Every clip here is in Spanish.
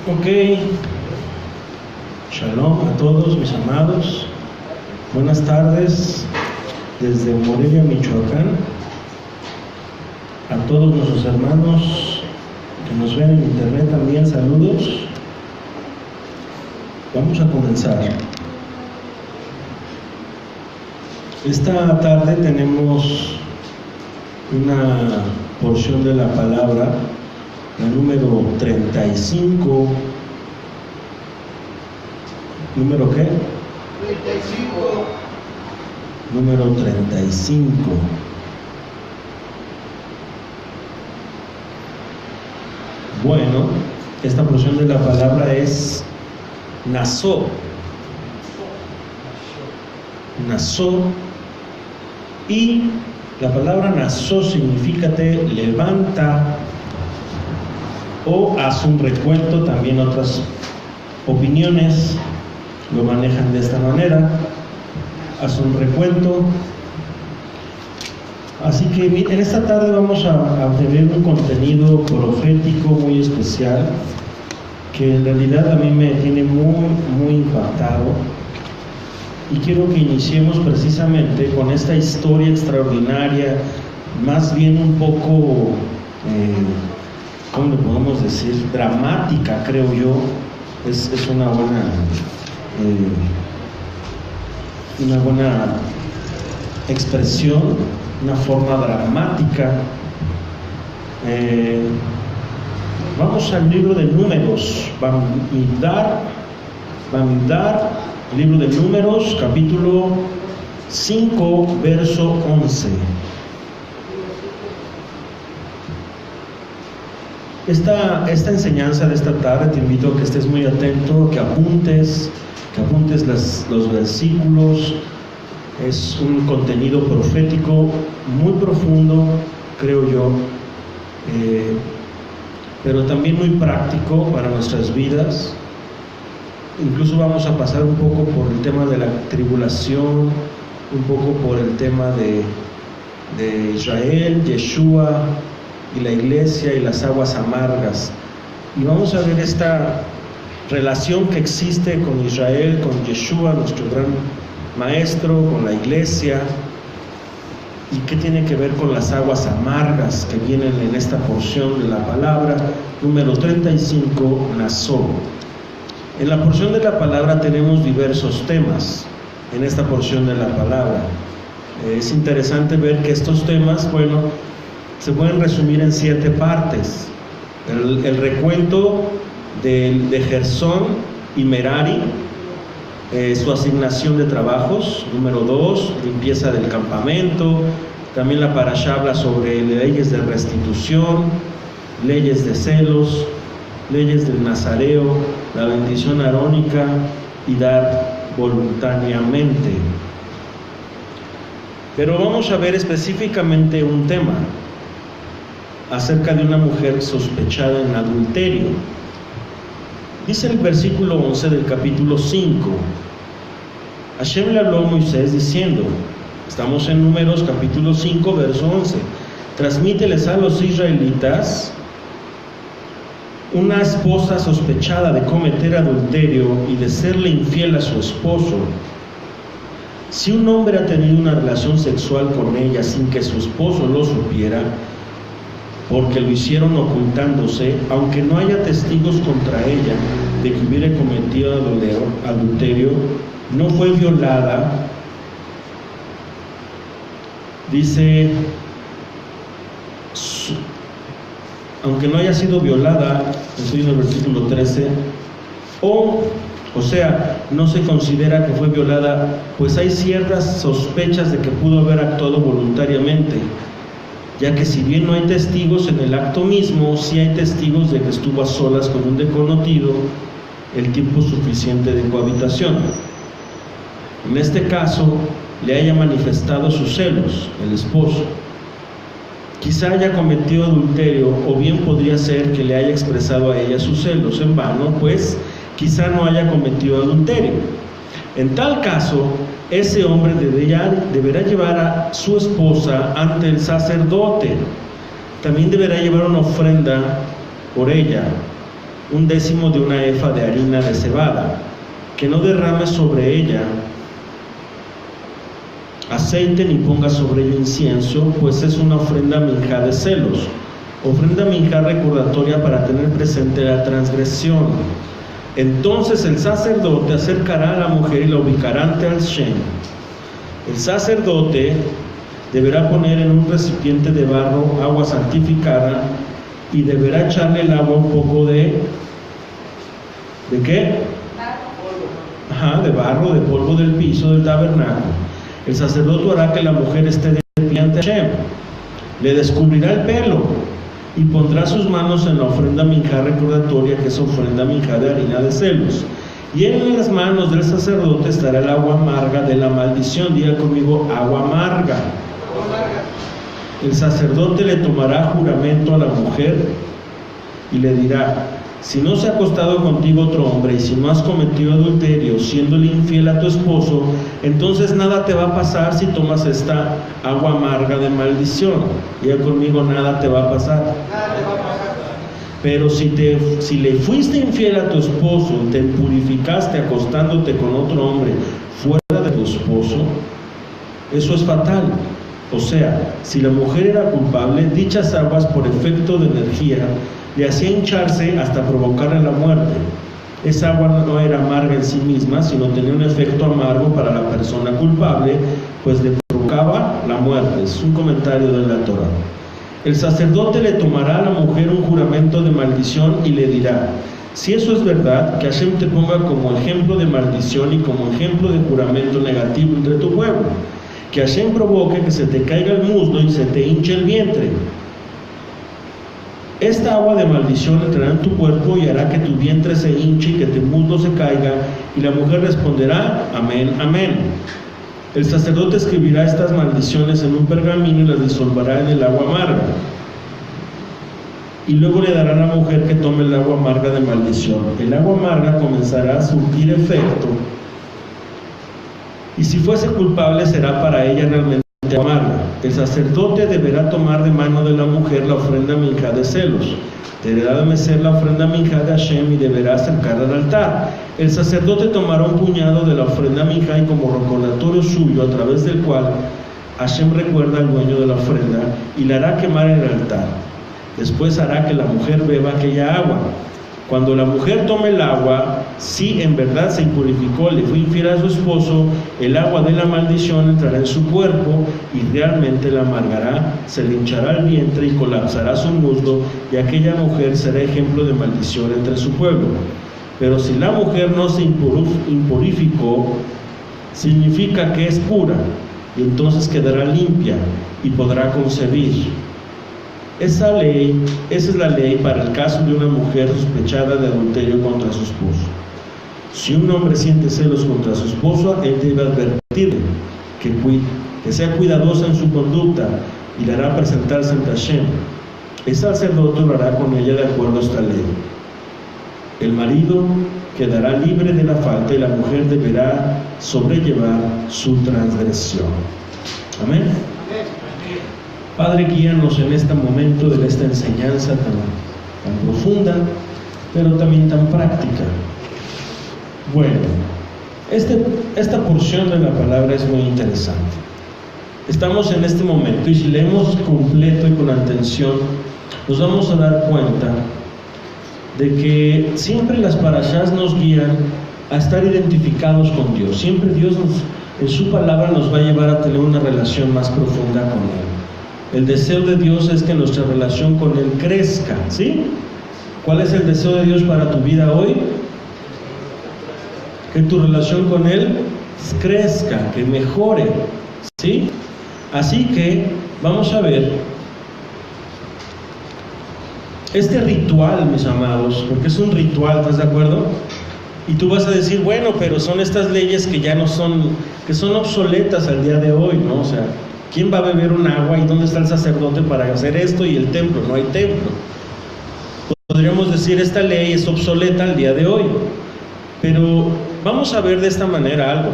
Ok, shalom a todos mis amados, buenas tardes desde Morelia, Michoacán, a todos nuestros hermanos que nos ven en internet también, saludos. Vamos a comenzar. Esta tarde tenemos una porción de la palabra, la número 35. ¿Número qué? 35. Número 35. Bueno, esta porción de la palabra es Nasó. Nasó. Y la palabra Nasó significa te levanta o haz un recuento. También otras opiniones lo manejan de esta manera: haz un recuento. Así que en esta tarde vamos a tener un contenido profético muy especial que en realidad a mí me tiene muy impactado, y quiero que iniciemos precisamente con esta historia extraordinaria, más bien un poco ¿cómo le podemos decir? Dramática, creo yo. Es una buena expresión, una forma dramática. Vamos al libro de Números, Bamidbar, libro de Números, capítulo 5, verso 11. Esta enseñanza de esta tarde te invito a que estés muy atento, que apuntes los versículos. Es un contenido profético muy profundo, creo yo, pero también muy práctico para nuestras vidas. Incluso vamos a pasar un poco por el tema de la tribulación, un poco por el tema de Israel, Yeshua y la iglesia y las aguas amargas. Y vamos a ver esta relación que existe con Israel, con Yeshua, nuestro gran maestro, con la iglesia, y qué tiene que ver con las aguas amargas que vienen en esta porción de la palabra, número 35, Nasó. En la porción de la palabra tenemos diversos temas en esta porción de la palabra. Es interesante ver que estos temas, se pueden resumir en 7 partes. El recuento de Gersón y Merari, su asignación de trabajos. Número 2, limpieza del campamento. También la parashá habla sobre leyes de restitución, leyes de celos, leyes del nazareo, la bendición arónica y dar voluntariamente. Pero vamos a ver específicamente un tema acerca de una mujer sospechada en adulterio. Dice el versículo 11 del capítulo 5: Hashem le habló a Moisés diciendo, estamos en Números capítulo 5, verso 11: transmíteles a los israelitas una esposa sospechada de cometer adulterio y de serle infiel a su esposo. Si un hombre ha tenido una relación sexual con ella sin que su esposo lo supiera, porque lo hicieron ocultándose, aunque no haya testigos contra ella de que hubiera cometido adulterio, no fue violada. Dice, aunque no haya sido violada, estoy en el versículo 13, o sea, no se considera que fue violada, pues hay ciertas sospechas de que pudo haber actuado voluntariamente, ya que si bien no hay testigos en el acto mismo, sí hay testigos de que estuvo a solas con un desconocido el tiempo suficiente de cohabitación. En este caso, le haya manifestado sus celos, el esposo. Quizá haya cometido adulterio, o bien podría ser que le haya expresado a ella sus celos en vano, pues quizá no haya cometido adulterio. En tal caso, ese hombre deberá llevar a su esposa ante el sacerdote. También deberá llevar una ofrenda por ella. 1/10 de una efa de harina de cebada, que no derrame sobre ella aceite ni ponga sobre ella incienso, pues es una ofrenda minjá de celos, ofrenda minjá recordatoria para tener presente la transgresión. Entonces el sacerdote acercará a la mujer y la ubicará ante Hashem. El sacerdote deberá poner en un recipiente de barro agua santificada y deberá echarle el agua un poco de ¿qué? De barro, de polvo del piso del tabernáculo. El sacerdote hará que la mujer esté de pie ante Hashem, le descubrirá el pelo y pondrá sus manos en la ofrenda minjá recordatoria, que es ofrenda minjá de harina de celos, y en las manos del sacerdote estará el agua amarga de la maldición. Diga conmigo, agua amarga. El sacerdote le tomará juramento a la mujer y le dirá: si no se ha acostado contigo otro hombre y si no has cometido adulterio siéndole infiel a tu esposo, entonces nada te va a pasar si tomas esta agua amarga de maldición. Diga conmigo, nada te va a pasar. Pero si le fuiste infiel a tu esposo y te purificaste acostándote con otro hombre fuera de tu esposo, eso es fatal. O sea, si la mujer era culpable, dichas aguas por efecto de energía le hacía hincharse hasta provocarle la muerte. Esa agua no era amarga en sí misma, sino tenía un efecto amargo para la persona culpable, pues le provocaba la muerte. Es un comentario de la Torah. El sacerdote le tomará a la mujer un juramento de maldición y le dirá: si eso es verdad, que Hashem te ponga como ejemplo de maldición y como ejemplo de juramento negativo entre tu pueblo. Que Hashem provoque que se te caiga el muslo y se te hinche el vientre. Esta agua de maldición entrará en tu cuerpo y hará que tu vientre se hinche y que tu muslo se caiga, y la mujer responderá: amén, amén. El sacerdote escribirá estas maldiciones en un pergamino y las disolverá en el agua amarga. Y luego le dará a la mujer que tome el agua amarga de maldición. El agua amarga comenzará a surtir efecto, y si fuese culpable será para ella realmente amarga. El sacerdote deberá tomar de mano de la mujer la ofrenda minjá de celos. Deberá de mecer la ofrenda minjá de Hashem y deberá acercarla al altar. El sacerdote tomará un puñado de la ofrenda minjá y como recordatorio suyo, a través del cual Hashem recuerda al dueño de la ofrenda, y la hará quemar en el altar. Después hará que la mujer beba aquella agua. Cuando la mujer tome el agua, si en verdad se impurificó, le fue infiel a su esposo, el agua de la maldición entrará en su cuerpo y realmente la amargará, se le hinchará el vientre y colapsará su muslo, y aquella mujer será ejemplo de maldición entre su pueblo. Pero si la mujer no se impurificó, significa que es pura, y entonces quedará limpia y podrá concebir. Esa es la ley para el caso de una mujer sospechada de adulterio contra su esposo. Si un hombre siente celos contra su esposo, él debe advertirle que sea cuidadosa en su conducta y le hará presentarse ante Hashem. El sacerdote lo hará con ella de acuerdo a esta ley. El marido quedará libre de la falta y la mujer deberá sobrellevar su transgresión. Amén. Padre, guíanos en este momento de esta enseñanza tan profunda, pero también tan práctica. Bueno, esta porción de la palabra es muy interesante. Estamos en este momento, y si leemos completo y con atención, nos vamos a dar cuenta de que siempre las parashás nos guían a estar identificados con Dios. Siempre Dios en su palabra nos va a llevar a tener una relación más profunda con Él. El deseo de Dios es que nuestra relación con Él crezca, ¿sí? ¿Cuál es el deseo de Dios para tu vida hoy? Que tu relación con Él crezca, que mejore, ¿sí? Así que vamos a ver este ritual, mis amados, porque es un ritual, ¿estás de acuerdo? Y tú vas a decir, bueno, pero son estas leyes que ya no son, que son obsoletas al día de hoy, ¿no? O sea, ¿quién va a beber un agua y dónde está el sacerdote para hacer esto y el templo? No hay templo. Podríamos decir, esta ley es obsoleta al día de hoy. Pero vamos a ver de esta manera algo.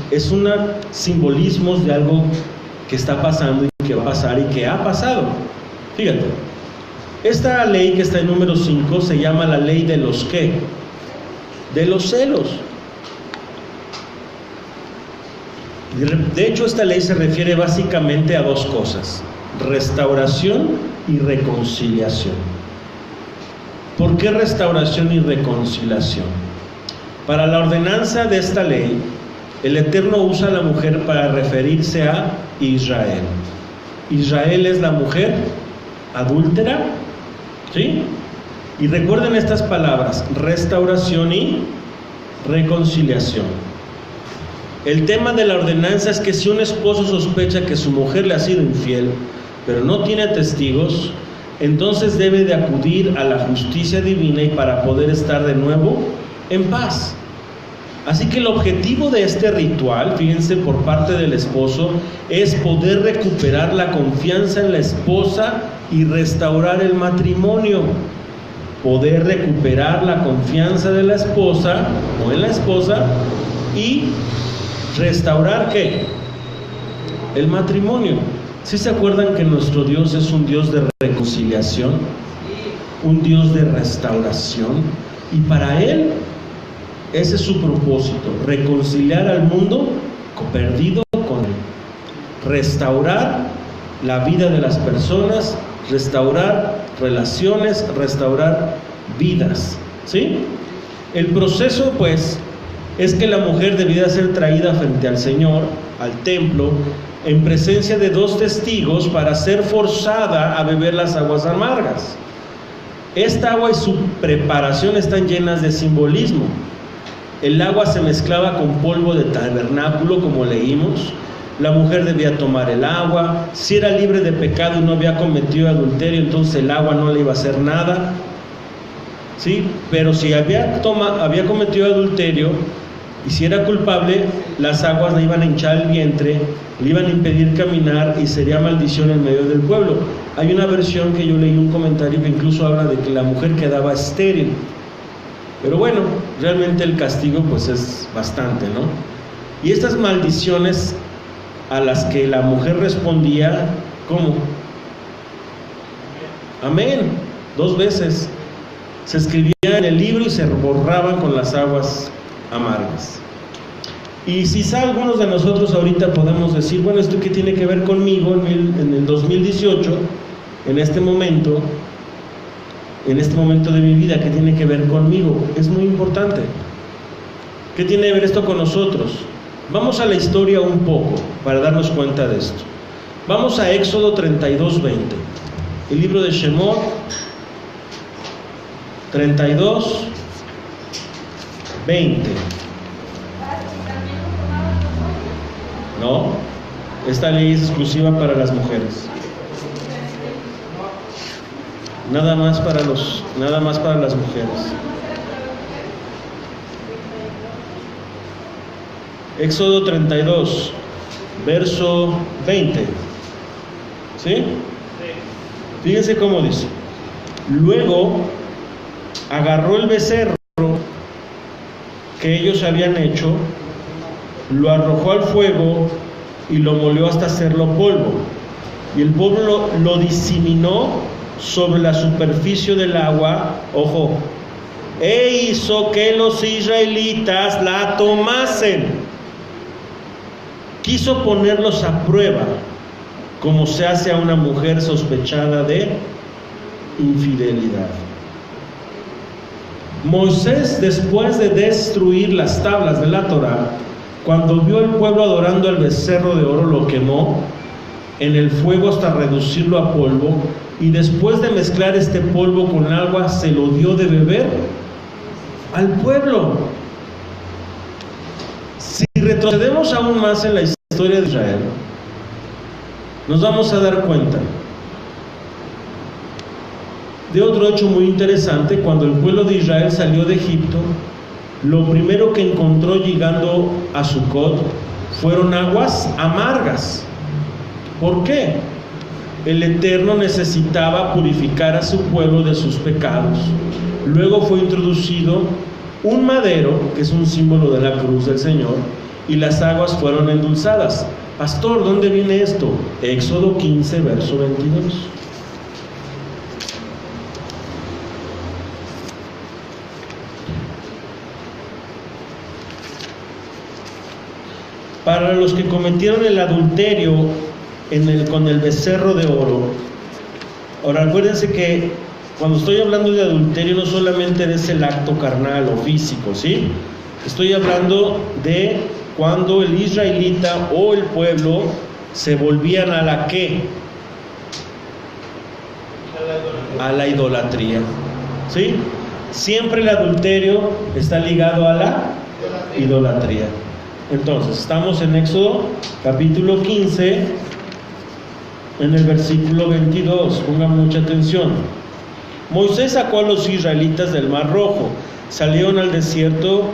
Es un simbolismo de algo que está pasando y que va a pasar y que ha pasado. Fíjate, Esta ley que está en número 5 se llama la ley de los ¿qué? De los celos. De hecho, esta ley se refiere básicamente a dos cosas: restauración y reconciliación. ¿Por qué restauración y reconciliación? Para la ordenanza de esta ley, el Eterno usa a la mujer para referirse a Israel. Israel es la mujer adúltera, ¿sí? Y recuerden estas palabras: restauración y reconciliación. El tema de la ordenanza es que si un esposo sospecha que su mujer le ha sido infiel, pero no tiene testigos, entonces debe de acudir a la justicia divina y para poder estar de nuevo en paz. Así que el objetivo de este ritual, fíjense, por parte del esposo, es poder recuperar la confianza en la esposa y restaurar el matrimonio. Poder recuperar la confianza de la esposa o en la esposa y restaurar ¿qué? El matrimonio. ¿Sí se acuerdan que nuestro Dios es un Dios de reconciliación? Un Dios de restauración. Y para Él, ese es su propósito: reconciliar al mundo perdido con Él. Restaurar la vida de las personas, restaurar relaciones, restaurar vidas. ¿Sí? El proceso, pues, es que la mujer debía ser traída frente al Señor, al templo, en presencia de dos testigos para ser forzada a beber las aguas amargas. Esta agua y su preparación están llenas de simbolismo. El agua se mezclaba con polvo de tabernáculo, como leímos. La mujer debía tomar el agua. Si era libre de pecado y no había cometido adulterio, entonces el agua no le iba a hacer nada, ¿sí? Pero si había cometido adulterio y si era culpable, las aguas le iban a hinchar el vientre, le iban a impedir caminar y sería maldición en medio del pueblo. Hay una versión que yo leí, un comentario que incluso habla de que la mujer quedaba estéril. Pero bueno, realmente el castigo pues es bastante, ¿no? Y estas maldiciones a las que la mujer respondía, ¿cómo? Amén, 2 veces. Se escribía en el libro y se borraban con las aguas amargas. Y quizá algunos de nosotros ahorita podemos decir, bueno, ¿esto qué tiene que ver conmigo en el 2018, en este momento de mi vida? ¿Qué tiene que ver conmigo? Es muy importante. ¿Qué tiene que ver esto con nosotros? Vamos a la historia un poco para darnos cuenta de esto. Vamos a Éxodo 32:20, el libro de Shemot 32:20. No, esta ley es exclusiva para las mujeres. Nada más para las mujeres. Éxodo 32, verso 20. ¿Sí? Fíjense cómo dice: luego agarró el becerro que ellos habían hecho, lo arrojó al fuego y lo molió hasta hacerlo polvo. Y el pueblo lo diseminó sobre la superficie del agua, ojo, e hizo que los israelitas la tomasen. Quiso ponerlos a prueba, como se hace a una mujer sospechada de infidelidad. Moisés, después de destruir las tablas de la Torá, cuando vio al pueblo adorando al becerro de oro, lo quemó en el fuego hasta reducirlo a polvo, y después de mezclar este polvo con agua, se lo dio de beber al pueblo. Si retrocedemos aún más en la historia de Israel, nos vamos a dar cuenta de otro hecho muy interesante. Cuando el pueblo de Israel salió de Egipto, lo primero que encontró llegando a Sucot fueron aguas amargas. ¿Por qué? El Eterno necesitaba purificar a su pueblo de sus pecados. Luego fue introducido un madero, que es un símbolo de la cruz del Señor, y las aguas fueron endulzadas. Pastor, ¿dónde viene esto? Éxodo 15, verso 22. para los que cometieron el adulterio con el becerro de oro. Ahora acuérdense que cuando estoy hablando de adulterio no solamente es el acto carnal o físico, ¿sí? Estoy hablando de cuando el israelita o el pueblo se volvían a la ¿qué? A la idolatría, ¿sí? Siempre el adulterio está ligado a la idolatría. Entonces, estamos en Éxodo capítulo 15, en el versículo 22. Pongan mucha atención. Moisés sacó a los israelitas del Mar Rojo, salieron al desierto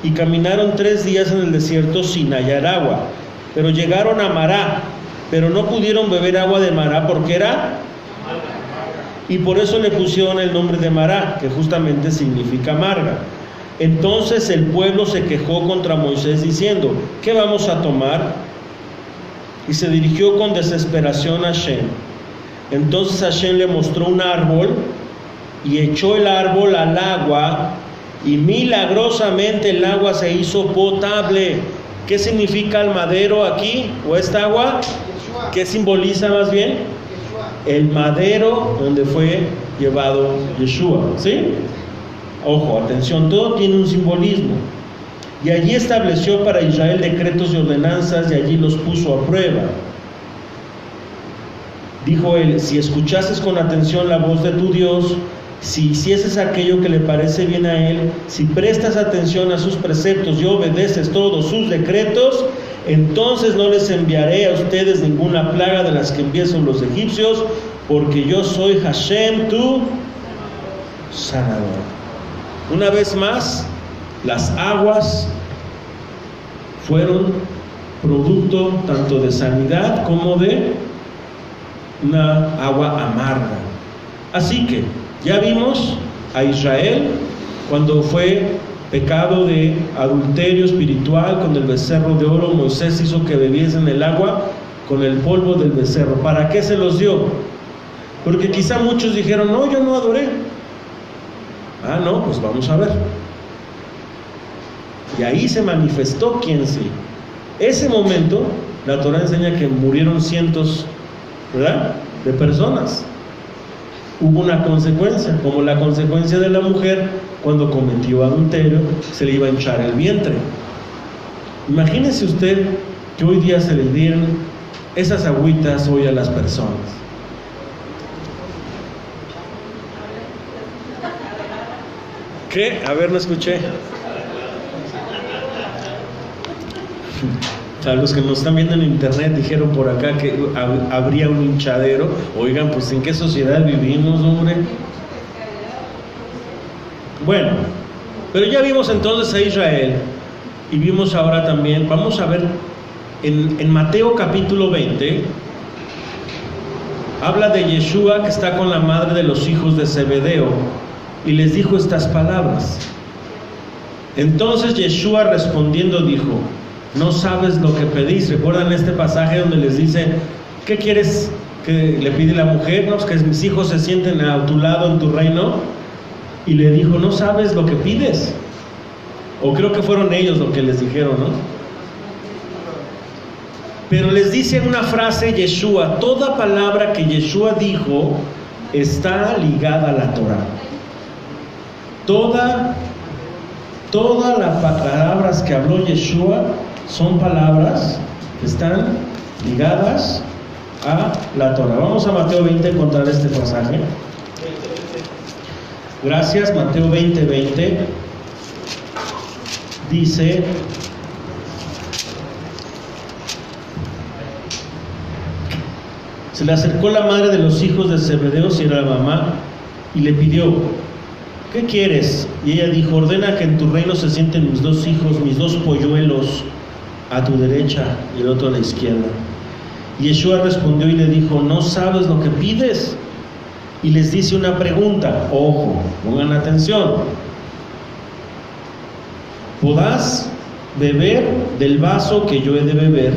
y caminaron 3 días en el desierto sin hallar agua, pero llegaron a Mará, pero no pudieron beber agua de Mará porque era, y por eso le pusieron el nombre de Mará, que justamente significa amarga. Entonces el pueblo se quejó contra Moisés diciendo: ¿qué vamos a tomar? Y se dirigió con desesperación a Hashem. Entonces Hashem le mostró un árbol y echó el árbol al agua, y milagrosamente el agua se hizo potable. ¿Qué significa el madero aquí? ¿O esta agua? ¿Qué simboliza más bien? El madero donde fue llevado Yeshua, ¿sí? Ojo, atención, todo tiene un simbolismo. Y allí estableció para Israel decretos y ordenanzas, y allí los puso a prueba. Dijo él: si escuchases con atención la voz de tu Dios, si hicieses aquello que le parece bien a él, si prestas atención a sus preceptos y obedeces todos sus decretos, entonces no les enviaré a ustedes ninguna plaga de las que envié sobre los egipcios, porque yo soy Hashem, tu sanador. Una vez más, las aguas fueron producto tanto de sanidad como de una agua amarga. Así que ya vimos a Israel cuando fue pecado de adulterio espiritual con el becerro de oro. Moisés hizo que bebiesen el agua con el polvo del becerro. ¿Para qué se los dio? Porque quizá muchos dijeron: no, yo no adoré. Ah, no, pues vamos a ver. Y ahí se manifestó quién sí. Ese momento, la Torah enseña que murieron cientos, ¿verdad?, de personas. Hubo una consecuencia, como la consecuencia de la mujer cuando cometió adulterio, se le iba a hinchar el vientre. Imagínese usted que hoy día se le dieran esas agüitas hoy a las personas. ¿Qué? A ver, no escuché. O sea, los que nos están viendo en internet dijeron por acá que habría un hinchadero. Oigan, pues ¿en qué sociedad vivimos, hombre? Bueno, pero ya vimos entonces a Israel y vimos ahora también, vamos a ver en Mateo capítulo 20, habla de Yeshua que está con la madre de los hijos de Zebedeo y les dijo estas palabras. Entonces Yeshua respondiendo dijo: no sabes lo que pedís. ¿Recuerdan este pasaje donde les dice: ¿qué quieres que le pide la mujer? ¿No? Que mis hijos se sienten a tu lado en tu reino. Y le dijo: no sabes lo que pides. O creo que fueron ellos los que les dijeron, ¿no? Pero les dice una frase Yeshua. Toda palabra que Yeshua dijo está ligada a la Torah. Todas las palabras que habló Yeshua son palabras que están ligadas a la Torah. Vamos a Mateo 20 a encontrar este pasaje. Gracias. Mateo 20:20 dice: se le acercó la madre de los hijos de Zebedeo, si era la mamá, y le pidió: ¿qué quieres? Y ella dijo: ordena que en tu reino se sienten mis 2 hijos, mis 2 polluelos, a tu derecha y el otro a la izquierda. Y Yeshua respondió y le dijo: no sabes lo que pides. Y les dice una pregunta, ojo, pongan atención: ¿podrás beber del vaso que yo he de beber?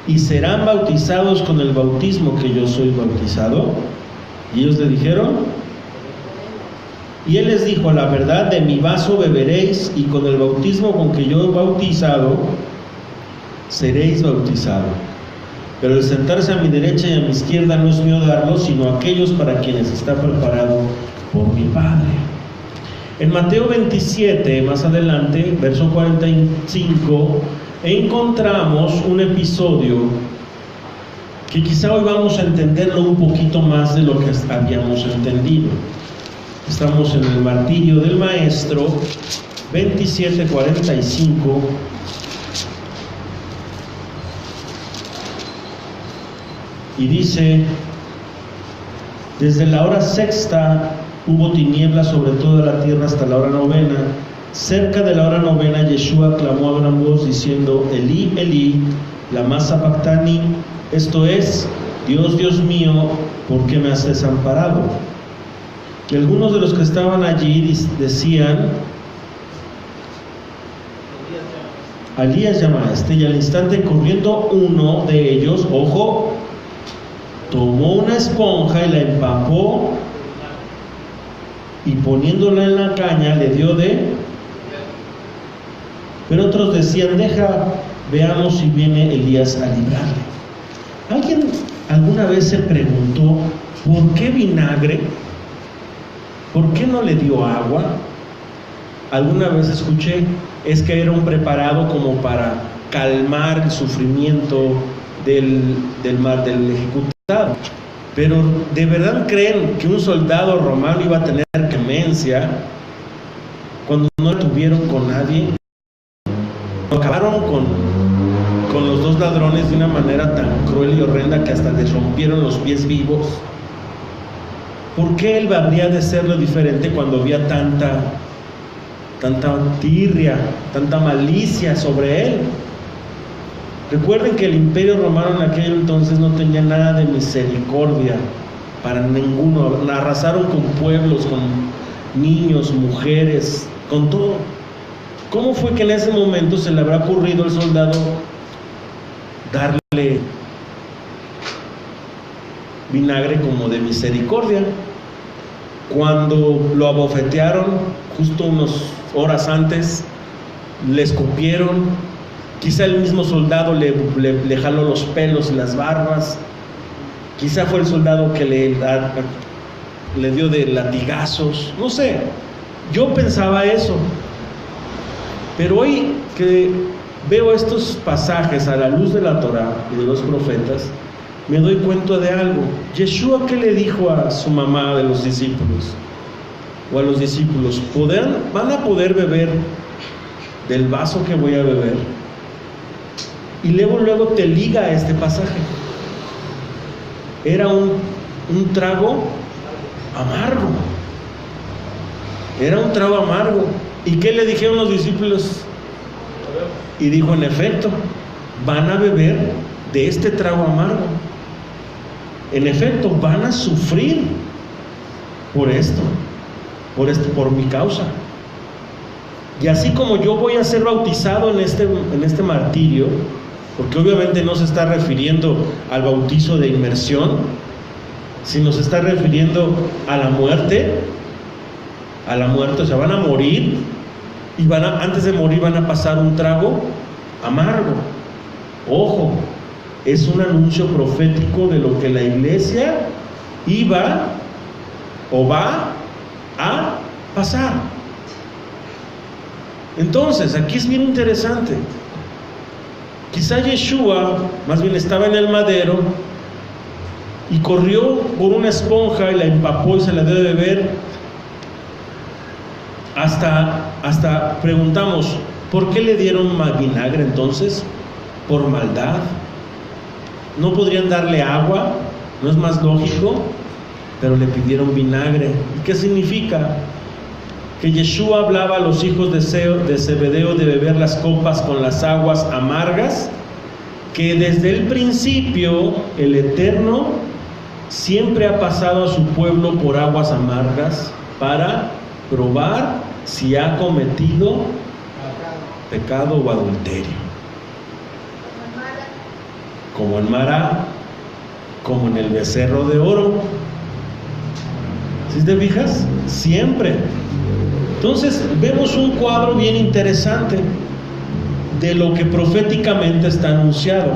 ¿Y serán bautizados con el bautismo que yo soy bautizado? Y ellos le dijeron, y él les dijo: a la verdad, de mi vaso beberéis, y con el bautismo con que yo he bautizado seréis bautizados. Pero el sentarse a mi derecha y a mi izquierda no es mío darlo, sino aquellos para quienes está preparado por mi Padre. En Mateo 27, más adelante, verso 45, encontramos un episodio que quizá hoy vamos a entenderlo un poquito más de lo que habíamos entendido. Estamos en el martirio del Maestro, 27:45. Y dice: desde la hora sexta hubo tinieblas sobre toda la tierra hasta la hora novena. Cerca de la hora novena, Yeshua clamó a gran voz diciendo: Elí, Elí, lama sabactani, esto es: Dios, Dios mío, ¿por qué me has desamparado? Y algunos de los que estaban allí decían: Elías llama a este. Y al instante, corriendo uno de ellos, ojo, tomó una esponja y la empapó, y poniéndola en la caña le dio de... Pero otros decían: deja, veamos si viene Elías a librarle. ¿Alguien alguna vez se preguntó por qué vinagre? ¿Por qué no le dio agua? Alguna vez escuché, es que era un preparado como para calmar el sufrimiento del ejecutado. Pero ¿de verdad creen que un soldado romano iba a tener clemencia cuando no la tuvieron con nadie? Acabaron con los dos ladrones de una manera tan cruel y horrenda que hasta les rompieron los pies vivos. ¿Por qué él habría de serlo diferente cuando había tanta tirria, tanta malicia sobre él? Recuerden que el imperio romano en aquel entonces no tenía nada de misericordia para ninguno. Arrasaron con pueblos, con niños, mujeres, con todo. ¿Cómo fue que en ese momento se le habrá ocurrido al soldado darle vinagre como de misericordia? Cuando lo abofetearon justo unas horas antes, le escupieron, quizá el mismo soldado le jaló los pelos y las barbas, quizá fue el soldado que le dio de latigazos, no sé, yo pensaba eso. Pero hoy que veo estos pasajes a la luz de la Torá y de los profetas, me doy cuenta de algo. Yeshua, ¿qué le dijo a su mamá de los discípulos? O a los discípulos: ¿van a poder beber del vaso que voy a beber? Y luego te liga a este pasaje. Era un trago amargo. Era un trago amargo. ¿Y qué le dijeron los discípulos? Y dijo: en efecto, van a beber de este trago amargo. En efecto, van a sufrir por esto, por mi causa. Y así como yo voy a ser bautizado en este martirio, porque obviamente no se está refiriendo al bautizo de inmersión, sino se está refiriendo a la muerte, o sea, van a morir y antes de morir van a pasar un trago amargo. Ojo, es un anuncio profético de lo que la iglesia iba o va a pasar. Entonces, aquí es bien interesante. Quizá Yeshua, más bien, estaba en el madero y corrió por una esponja y la empapó y se la dio de beber. Hasta preguntamos, ¿por qué le dieron vinagre entonces? ¿Por maldad? ¿No podrían darle agua? ¿No es más lógico? Pero le pidieron vinagre. ¿Y qué significa? Que Yeshua hablaba a los hijos de Zebedeo de beber las copas con las aguas amargas, que desde el principio el Eterno siempre ha pasado a su pueblo por aguas amargas para probar si ha cometido pecado o adulterio. Como en Mará, como en el becerro de oro. ¿Sí te fijas? Siempre. Entonces vemos un cuadro bien interesante. de lo que proféticamente está anunciado.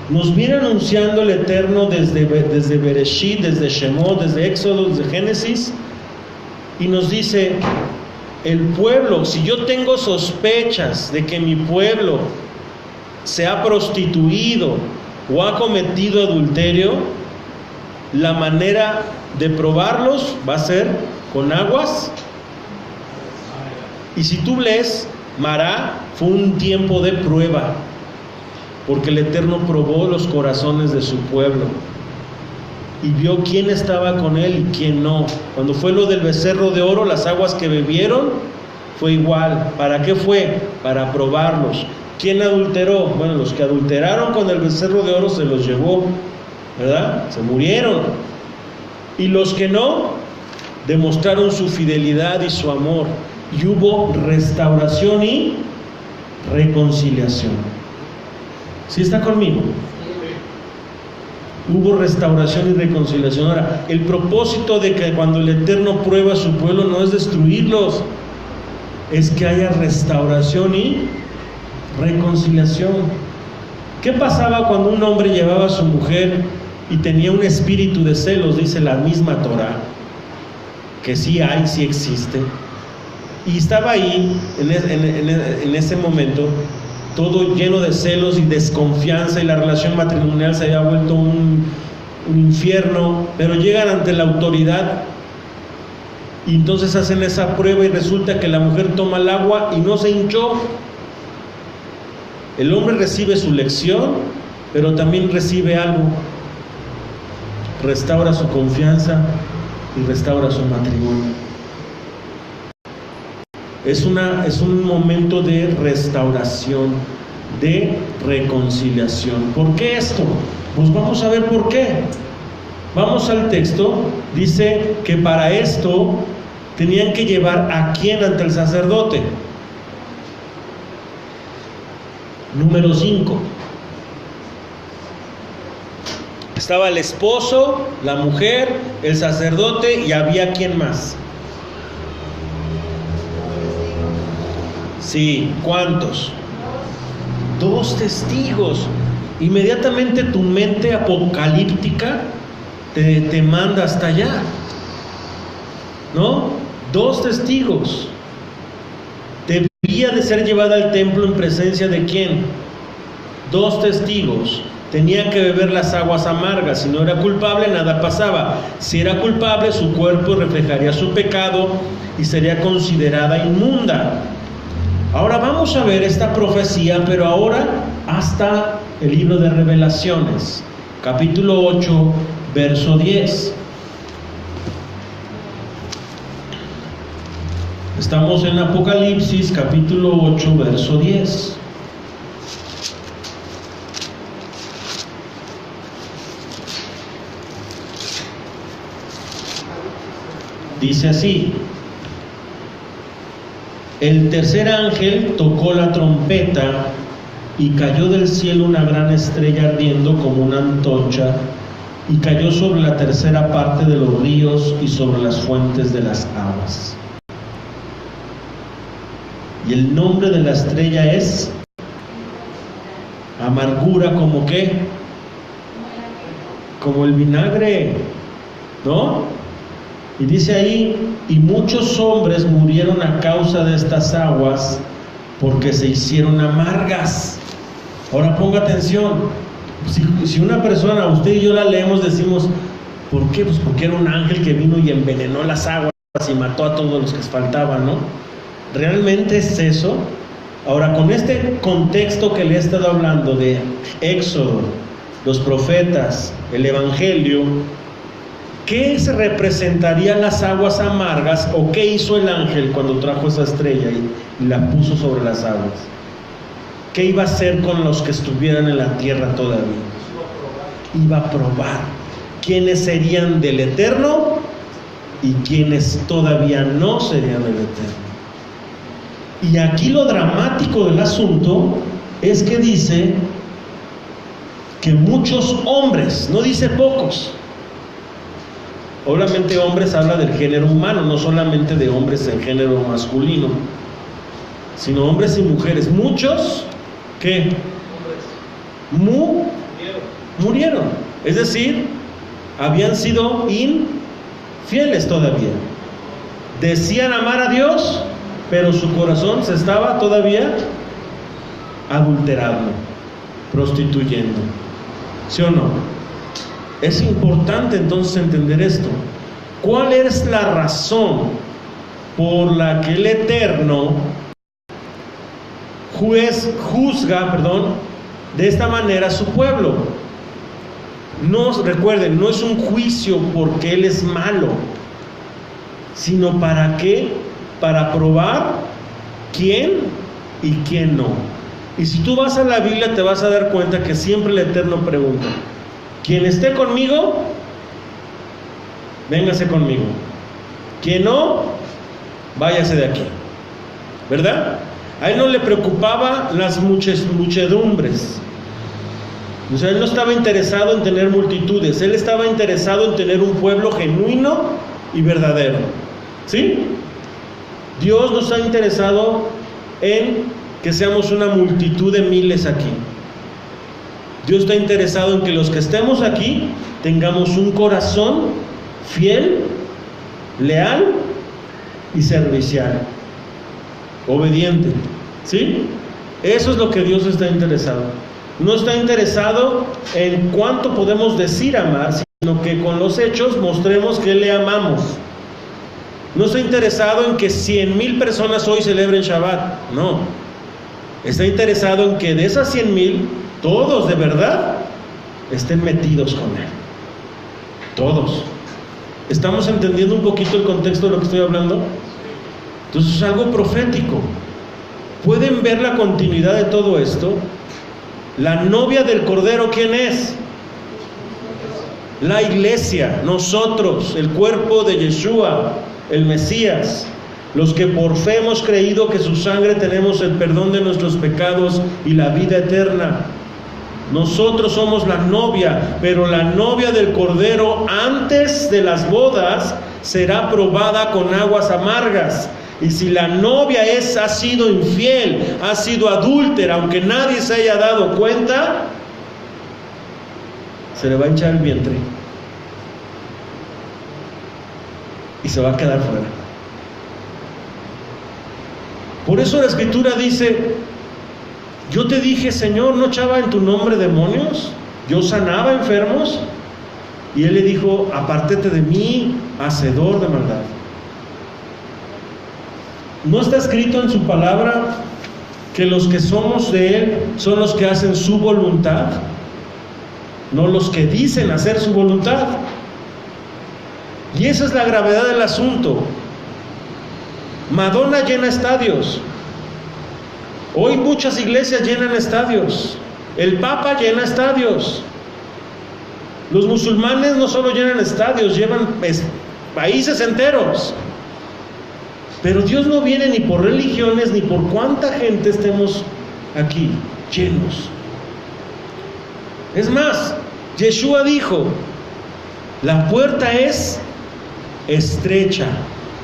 Nos viene anunciando el Eterno desde Bereshit, desde Shemot, desde Éxodo, desde Génesis, y nos dice: el pueblo, si yo tengo sospechas de que mi pueblo se ha prostituido o ha cometido adulterio, la manera de probarlos va a ser con aguas. Y si tú lees, Mará fue un tiempo de prueba, porque el Eterno probó los corazones de su pueblo y vio quién estaba con él y quién no. Cuando fue lo del becerro de oro, las aguas que bebieron fue igual. ¿Para qué fue? Para probarlos. ¿Quién adulteró? Bueno, los que adulteraron con el becerro de oro se los llevó, ¿verdad? Se murieron. Y los que no, demostraron su fidelidad y su amor, y hubo restauración y reconciliación. ¿Sí está conmigo? Hubo restauración y reconciliación. Ahora, el propósito de que cuando el Eterno prueba a su pueblo no es destruirlos, es que haya restauración y reconciliación. ¿Qué pasaba cuando un hombre llevaba a su mujer y tenía un espíritu de celos? Dice la misma Torah, que sí hay, sí existe, y estaba ahí en ese momento todo lleno de celos y desconfianza, y la relación matrimonial se había vuelto un infierno, pero llegan ante la autoridad y entonces hacen esa prueba y resulta que la mujer toma el agua y no se hinchó. El hombre recibe su lección, pero también recibe algo: restaura su confianza y restaura su matrimonio. Es un momento de restauración, de reconciliación. ¿Por qué esto? Pues vamos a ver por qué. Vamos al texto. Dice que para esto tenían que llevar a quién ante el sacerdote. Número 5. Estaba el esposo, la mujer, el sacerdote, y había quién más. Sí, ¿cuántos? 2 testigos. Inmediatamente tu mente apocalíptica te manda hasta allá, ¿no? 2 testigos. Debía de ser llevada al templo en presencia de ¿quién? 2 testigos. Tenía que beber las aguas amargas. Si no era culpable, nada pasaba. Si era culpable, su cuerpo reflejaría su pecado y sería considerada inmunda. Ahora vamos a ver esta profecía, pero ahora hasta el libro de Revelaciones, capítulo 8, verso 10. Estamos en Apocalipsis, capítulo 8, verso 10. Dice así: el tercer ángel tocó la trompeta y cayó del cielo una gran estrella ardiendo como una antorcha, y cayó sobre la tercera parte de los ríos y sobre las fuentes de las aguas. Y el nombre de la estrella es amargura. ¿Como qué? Como el vinagre, ¿no? Y dice ahí: y muchos hombres murieron a causa de estas aguas, porque se hicieron amargas. Ahora ponga atención. Si una persona, usted y yo la leemos, decimos: ¿por qué? Pues porque era un ángel que vino y envenenó las aguas y mató a todos los que faltaban, ¿no? ¿Realmente es eso? Ahora, con este contexto que le he estado hablando de Éxodo, los profetas, el Evangelio, ¿qué se representarían las aguas amargas, o qué hizo el ángel cuando trajo esa estrella y la puso sobre las aguas? ¿Qué iba a hacer con los que estuvieran en la tierra todavía? Iba a probar quiénes serían del Eterno y quiénes todavía no serían del Eterno. Y aquí lo dramático del asunto es que dice que muchos hombres, no dice pocos. Obviamente hombres habla del género humano, no solamente de hombres en género masculino, sino hombres y mujeres. Muchos, ¿qué? Murieron. Es decir, habían sido infieles todavía. Decían amar a Dios, pero su corazón se estaba todavía adulterando, prostituyendo. ¿Sí o no? Es importante entonces entender esto. ¿Cuál es la razón por la que el Eterno juzga de esta manera a su pueblo? Recuerden, no es un juicio porque Él es malo, sino ¿para qué? Para probar quién y quién no. Y si tú vas a la Biblia te vas a dar cuenta que siempre el Eterno pregunta: quien esté conmigo, véngase conmigo. Quien no, váyase de aquí. ¿Verdad? A Él no le preocupaba las muchedumbres. O sea, Él no estaba interesado en tener multitudes. Él estaba interesado en tener un pueblo genuino y verdadero. ¿Sí? Dios no está interesado en que seamos una multitud de miles aquí. Dios está interesado en que los que estemos aquí tengamos un corazón fiel, leal y servicial, obediente. ¿Sí? Eso es lo que Dios está interesado. No está interesado en cuánto podemos decir amar, sino que con los hechos mostremos que le amamos. No está interesado en que 100,000 personas hoy celebren Shabbat. No. Está interesado en que de esas 100,000, todos de verdad estén metidos con Él. Todos. ¿Estamos entendiendo un poquito el contexto de lo que estoy hablando? Entonces es algo profético. ¿Pueden ver la continuidad de todo esto? La novia del Cordero, ¿quién es? La iglesia, nosotros, el cuerpo de Yeshua, el Mesías, los que por fe hemos creído que su sangre tenemos el perdón de nuestros pecados y la vida eterna. Nosotros somos la novia, pero la novia del Cordero antes de las bodas será probada con aguas amargas. Y si la novia ha sido infiel, ha sido adúltera, aunque nadie se haya dado cuenta, se le va a hinchar el vientre y se va a quedar fuera. Por eso la Escritura dice: yo te dije, Señor, ¿no echaba en tu nombre demonios? ¿Yo sanaba enfermos? Y Él le dijo: apártate de mí, hacedor de maldad. ¿No está escrito en su palabra que los que somos de Él son los que hacen su voluntad? No los que dicen hacer su voluntad. Y esa es la gravedad del asunto. Madonna llena estadios. Hoy muchas iglesias llenan estadios. El Papa llena estadios. Los musulmanes no solo llenan estadios, llevan países enteros. Pero Dios no viene ni por religiones ni por cuánta gente estemos aquí llenos. Es más, Yeshua dijo: la puerta es estrecha,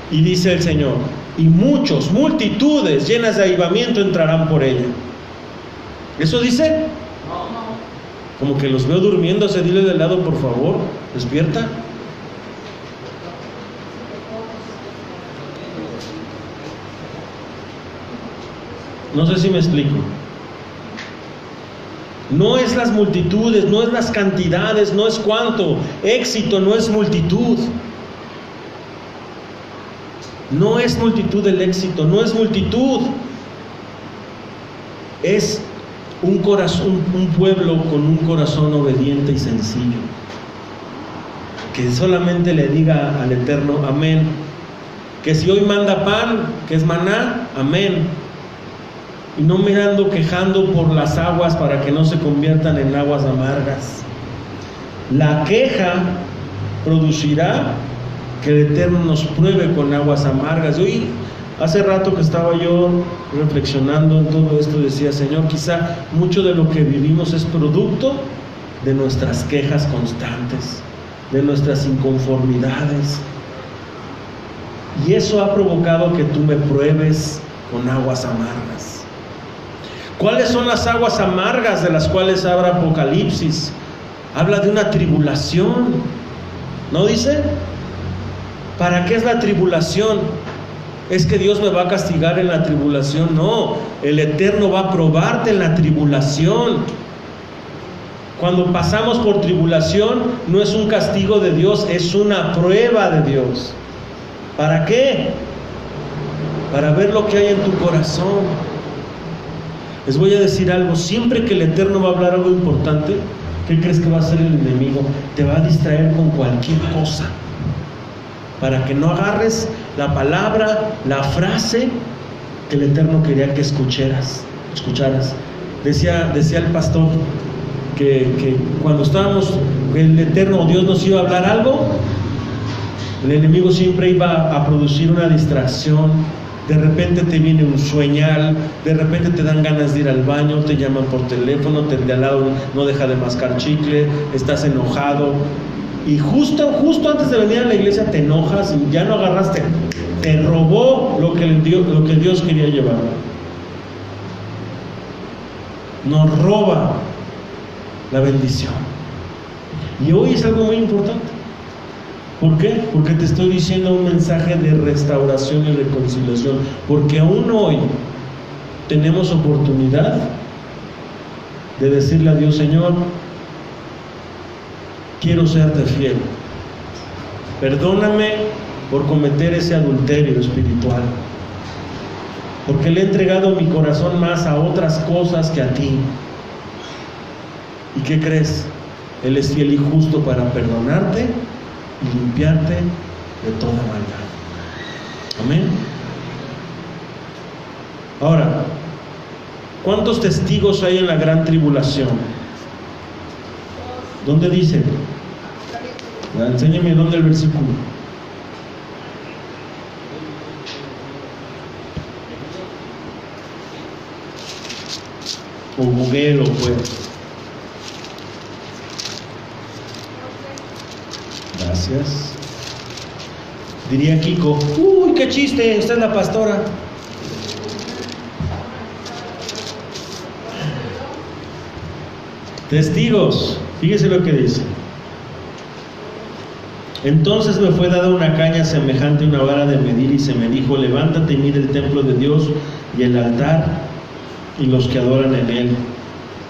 y dice el Señor, y multitudes llenas de avivamiento entrarán por ella. ¿Eso dice? Como que los veo durmiéndose. Dile de lado, por favor, despierta. No sé si me explico. No es las multitudes, no es las cantidades, no es cuánto. Éxito no es multitud. No es multitud el éxito, no es multitud. Es un corazón, un pueblo con un corazón obediente y sencillo, que solamente le diga al Eterno amén. Que si hoy manda pan, que es maná, amén. Y no me ando quejando por las aguas para que no se conviertan en aguas amargas. La queja producirá que el Eterno nos pruebe con aguas amargas. Hoy, hace rato que estaba yo reflexionando en todo esto, decía: Señor, quizá mucho de lo que vivimos es producto de nuestras quejas constantes, de nuestras inconformidades. Y eso ha provocado que tú me pruebes con aguas amargas. ¿Cuáles son las aguas amargas de las cuales habla Apocalipsis? Habla de una tribulación, ¿no dice? ¿Para qué es la tribulación? ¿Es que Dios me va a castigar en la tribulación? No, el Eterno va a probarte en la tribulación. Cuando pasamos por tribulación, no es un castigo de Dios, es una prueba de Dios. ¿Para qué? Para ver lo que hay en tu corazón. Les voy a decir algo, siempre que el Eterno va a hablar algo importante, ¿qué crees que va a hacer el enemigo? Te va a distraer con cualquier cosa, para que no agarres la palabra, la frase que el Eterno quería que escucharas. Decía el pastor que cuando estábamos, el Eterno Dios nos iba a hablar algo, el enemigo siempre iba a producir una distracción. De repente te viene un sueñal, de repente te dan ganas de ir al baño, te llaman por teléfono, de al lado no deja de mascar chicle, estás enojado, y justo antes de venir a la iglesia te enojas y ya no agarraste, te robó lo que Dios quería llevar. Nos roba la bendición. Y hoy es algo muy importante. ¿Por qué? Porque te estoy diciendo un mensaje de restauración y reconciliación. Porque aún hoy tenemos oportunidad de decirle a Dios: Señor, quiero serte fiel. Perdóname por cometer ese adulterio espiritual. Porque le he entregado mi corazón más a otras cosas que a ti. ¿Y qué crees? Él es fiel y justo para perdonarte y limpiarte de toda maldad. Amén. Ahora, ¿cuántos testigos hay en la gran tribulación? ¿Dónde dice? Enséñame dónde el versículo. O buguelo, pues. Gracias. Diría Kiko: uy, qué chiste, esta es la pastora. Testigos, fíjese lo que dice. Entonces me fue dada una caña semejante a una vara de medir, y se me dijo: levántate y mide el templo de Dios y el altar y los que adoran en él.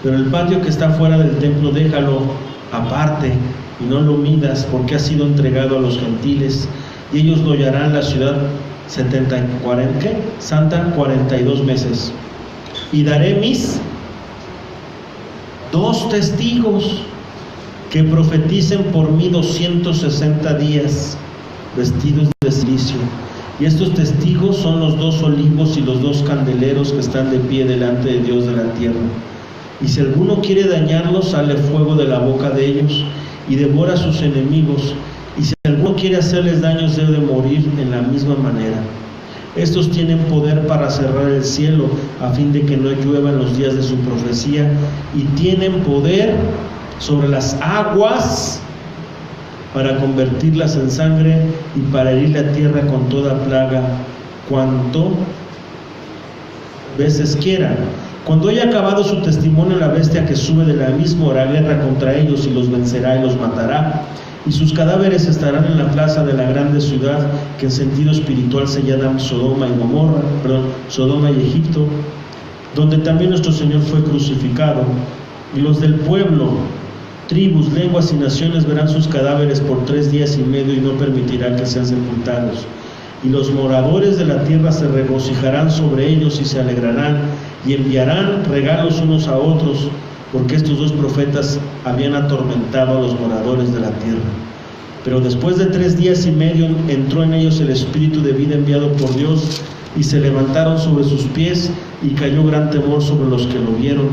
Pero el patio que está fuera del templo déjalo aparte y no lo midas, porque ha sido entregado a los gentiles, y ellos lo hallarán la ciudad 42 meses. Y daré mis 2 testigos que profeticen por mí 260 días, vestidos de silicio. Y estos testigos son los 2 olivos y los 2 candeleros que están de pie delante de Dios de la tierra. Y si alguno quiere dañarlos, sale fuego de la boca de ellos y devora a sus enemigos, y si alguno quiere hacerles daños, debe morir en la misma manera. Estos tienen poder para cerrar el cielo, a fin de que no llueva en los días de su profecía, y tienen poder sobre las aguas para convertirlas en sangre, y para herir la tierra con toda plaga, cuanto veces quieran. Cuando haya acabado su testimonio, la bestia que sube de la misma hará guerra contra ellos y los vencerá y los matará. Y sus cadáveres estarán en la plaza de la grande ciudad, que en sentido espiritual se llama Sodoma y Egipto, donde también nuestro Señor fue crucificado. Y los del pueblo, tribus, lenguas y naciones verán sus cadáveres por 3 días y medio, y no permitirán que sean sepultados. Y los moradores de la tierra se regocijarán sobre ellos y se alegrarán, y enviarán regalos unos a otros, porque estos 2 profetas habían atormentado a los moradores de la tierra. Pero después de 3 días y medio entró en ellos el espíritu de vida enviado por Dios, y se levantaron sobre sus pies, y cayó gran temor sobre los que lo vieron.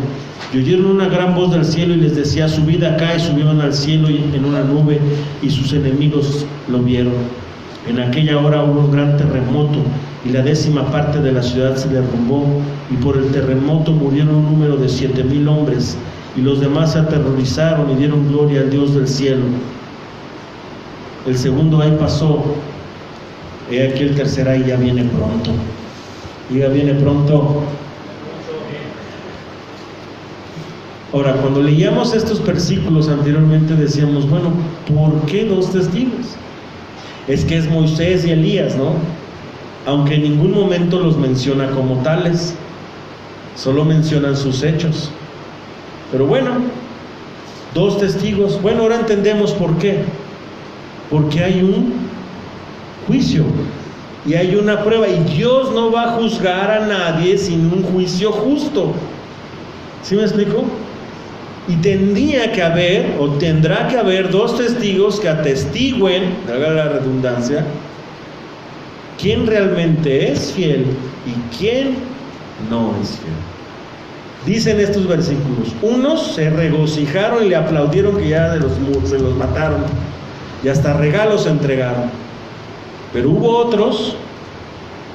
Y oyeron una gran voz del cielo, y les decía: subid acá. Y subieron al cielo en una nube, y sus enemigos lo vieron. En aquella hora hubo un gran terremoto, y la 10ª parte de la ciudad se derrumbó, y por el terremoto murieron un número de 7,000 hombres, y los demás se aterrorizaron y dieron gloria al Dios del cielo. El segundo ay pasó, he aquí el tercer ay ya viene pronto. Diga, viene pronto. Ahora, cuando leíamos estos versículos anteriormente decíamos, bueno, ¿por qué 2 testigos? Es que es Moisés y Elías, ¿no? Aunque en ningún momento los menciona como tales, solo mencionan sus hechos. Pero bueno, 2 testigos. Bueno, ahora entendemos por qué. Porque hay un juicio y hay una prueba, y Dios no va a juzgar a nadie sin un juicio justo. ¿Sí me explico? Y tendría que haber, o tendrá que haber 2 testigos que atestiguen, haga la redundancia, quién realmente es fiel y quién no es fiel. Dicen estos versículos: unos se regocijaron y le aplaudieron que ya se los mataron, y hasta regalos entregaron. Pero hubo otros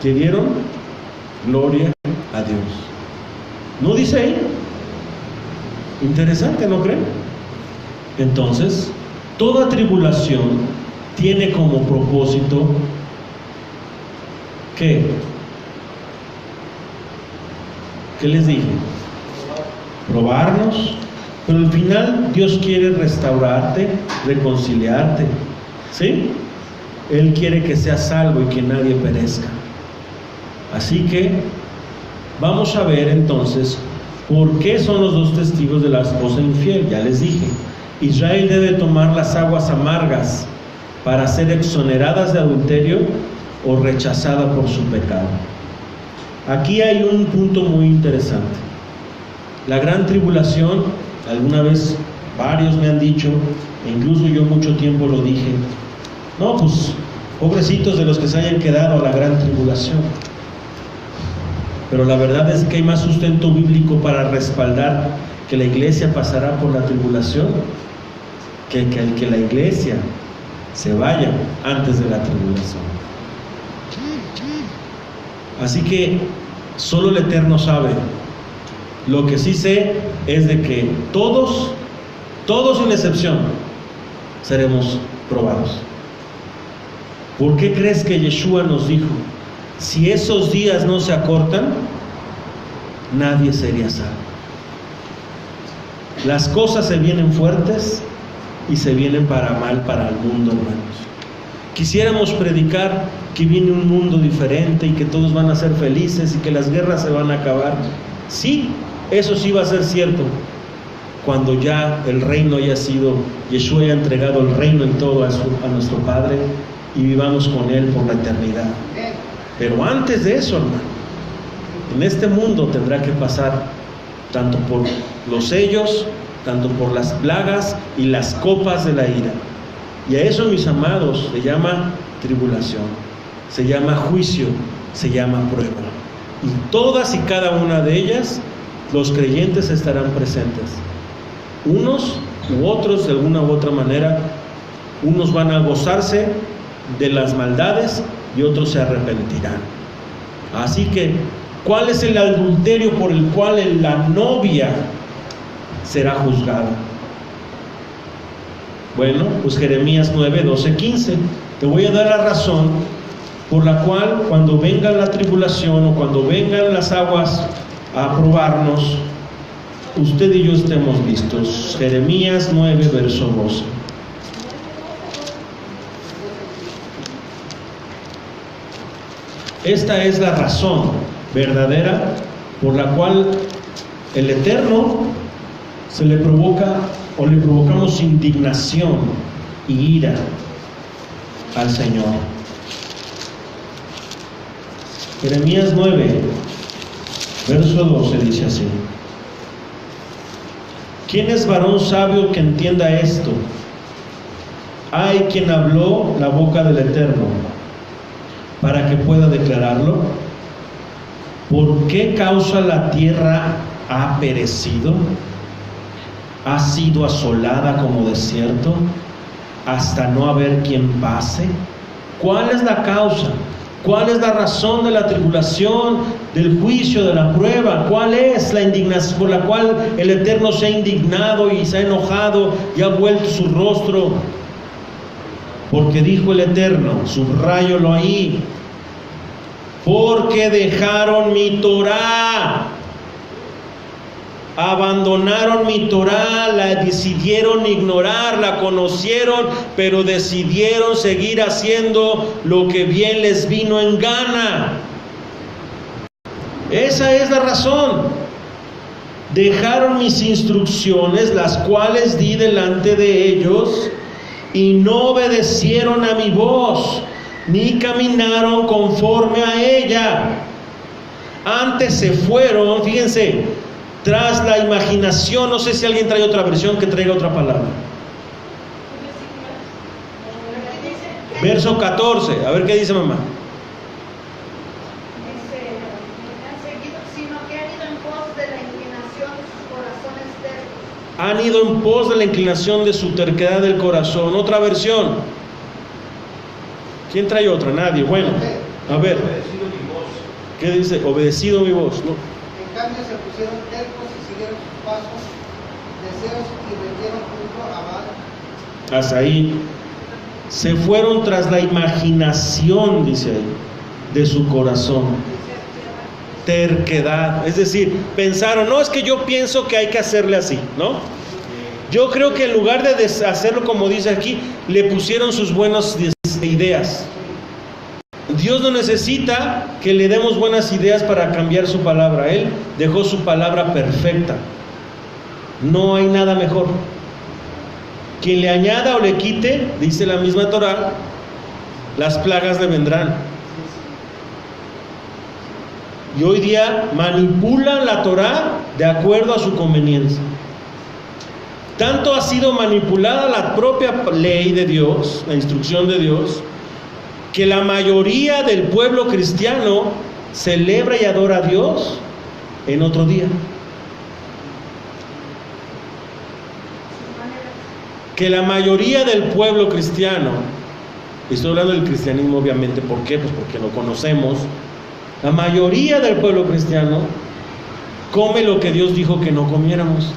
que dieron gloria a Dios. ¿No dice ahí? Interesante, ¿no creen? Entonces, toda tribulación tiene como propósito ¿qué? ¿Qué les dije? Probarnos. Pero al final Dios quiere restaurarte, reconciliarte, ¿sí? Él quiere que seas salvo y que nadie perezca. Así que vamos a ver entonces por qué son los 2 testigos de la esposa infiel. Ya les dije, Israel debe tomar las aguas amargas para ser exoneradas de adulterio o rechazada por su pecado. Aquí hay un punto muy interesante. La gran tribulación, alguna vez varios me han dicho, e incluso yo mucho tiempo lo dije, no, pues pobrecitos de los que se hayan quedado a la gran tribulación. Pero la verdad es que hay más sustento bíblico para respaldar que la iglesia pasará por la tribulación que la iglesia se vaya antes de la tribulación. Así que solo el Eterno sabe. Lo que sí sé es de que todos sin excepción, seremos probados. ¿Por qué crees que Yeshua nos dijo, si esos días no se acortan, nadie sería salvo? Las cosas se vienen fuertes y se vienen para mal para el mundo, hermanos. Quisiéramos predicar que viene un mundo diferente y que todos van a ser felices y que las guerras se van a acabar. Sí, eso sí va a ser cierto, cuando ya el reino haya sido, Yeshua haya entregado el reino en todo a nuestro Padre y vivamos con Él por la eternidad. Pero antes de eso, hermano, en este mundo tendrá que pasar tanto por los sellos, tanto por las plagas y las copas de la ira. Y a eso, mis amados, se llama tribulación, se llama juicio, se llama prueba. Y todas y cada una de ellas, los creyentes estarán presentes. Unos u otros, de alguna u otra manera, unos van a gozarse de las maldades y otros se arrepentirán. Así que, ¿cuál es el adulterio por el cual la novia será juzgada? Bueno, pues Jeremías 9, 12, 15. Te voy a dar la razón por la cual cuando venga la tribulación o cuando vengan las aguas a probarnos, usted y yo estemos listos. Jeremías 9, verso 12. Esta es la razón verdadera por la cual el Eterno se le provoca o le provocamos indignación y ira al Señor. Jeremías 9, verso 12 dice así: ¿quién es varón sabio que entienda esto? Hay quien habló la boca del Eterno para que pueda declararlo. ¿Por qué causa la tierra ha perecido? ¿Ha sido asolada como desierto hasta no haber quien pase? ¿Cuál es la causa? ¿Cuál es la razón de la tribulación, del juicio, de la prueba? ¿Cuál es la indignación por la cual el Eterno se ha indignado y se ha enojado y ha vuelto su rostro? Porque dijo el Eterno, subráyalo ahí, porque dejaron mi Torá. Abandonaron mi Torá, la decidieron ignorar, la conocieron, pero decidieron seguir haciendo lo que bien les vino en gana. Esa es la razón. Dejaron mis instrucciones, las cuales di delante de ellos, y no obedecieron a mi voz, ni caminaron conforme a ella. Antes se fueron, fíjense, tras la imaginación. No sé si alguien trae otra versión que traiga otra palabra. Verso 14, a ver qué dice mamá. Han ido en pos de la inclinación de su terquedad del corazón. Otra versión. ¿Quién trae otra? Nadie. Bueno, a ver. ¿Qué dice? Obedecido mi voz, ¿no? En cambio se pusieron tercos y siguieron sus pasos, deseos y vendieron junto a Baal. Hasta ahí. Se fueron tras la imaginación, dice ahí, de su corazón. Terquedad, es decir, pensaron, no, es que yo pienso que hay que hacerle así, ¿no? Yo creo que en lugar de hacerlo como dice aquí, le pusieron sus buenas ideas. Dios no necesita que le demos buenas ideas para cambiar su palabra. Él dejó su palabra perfecta. No hay nada mejor. Quien le añada o le quite, dice la misma Torá, las plagas le vendrán. Y hoy día manipulan la Torá de acuerdo a su conveniencia. Tanto ha sido manipulada la propia ley de Dios, la instrucción de Dios, que la mayoría del pueblo cristiano celebra y adora a Dios en otro día. Que la mayoría del pueblo cristiano, estoy hablando del cristianismo obviamente, ¿por qué? Pues porque lo conocemos. La mayoría del pueblo cristiano come lo que Dios dijo que no comiéramos.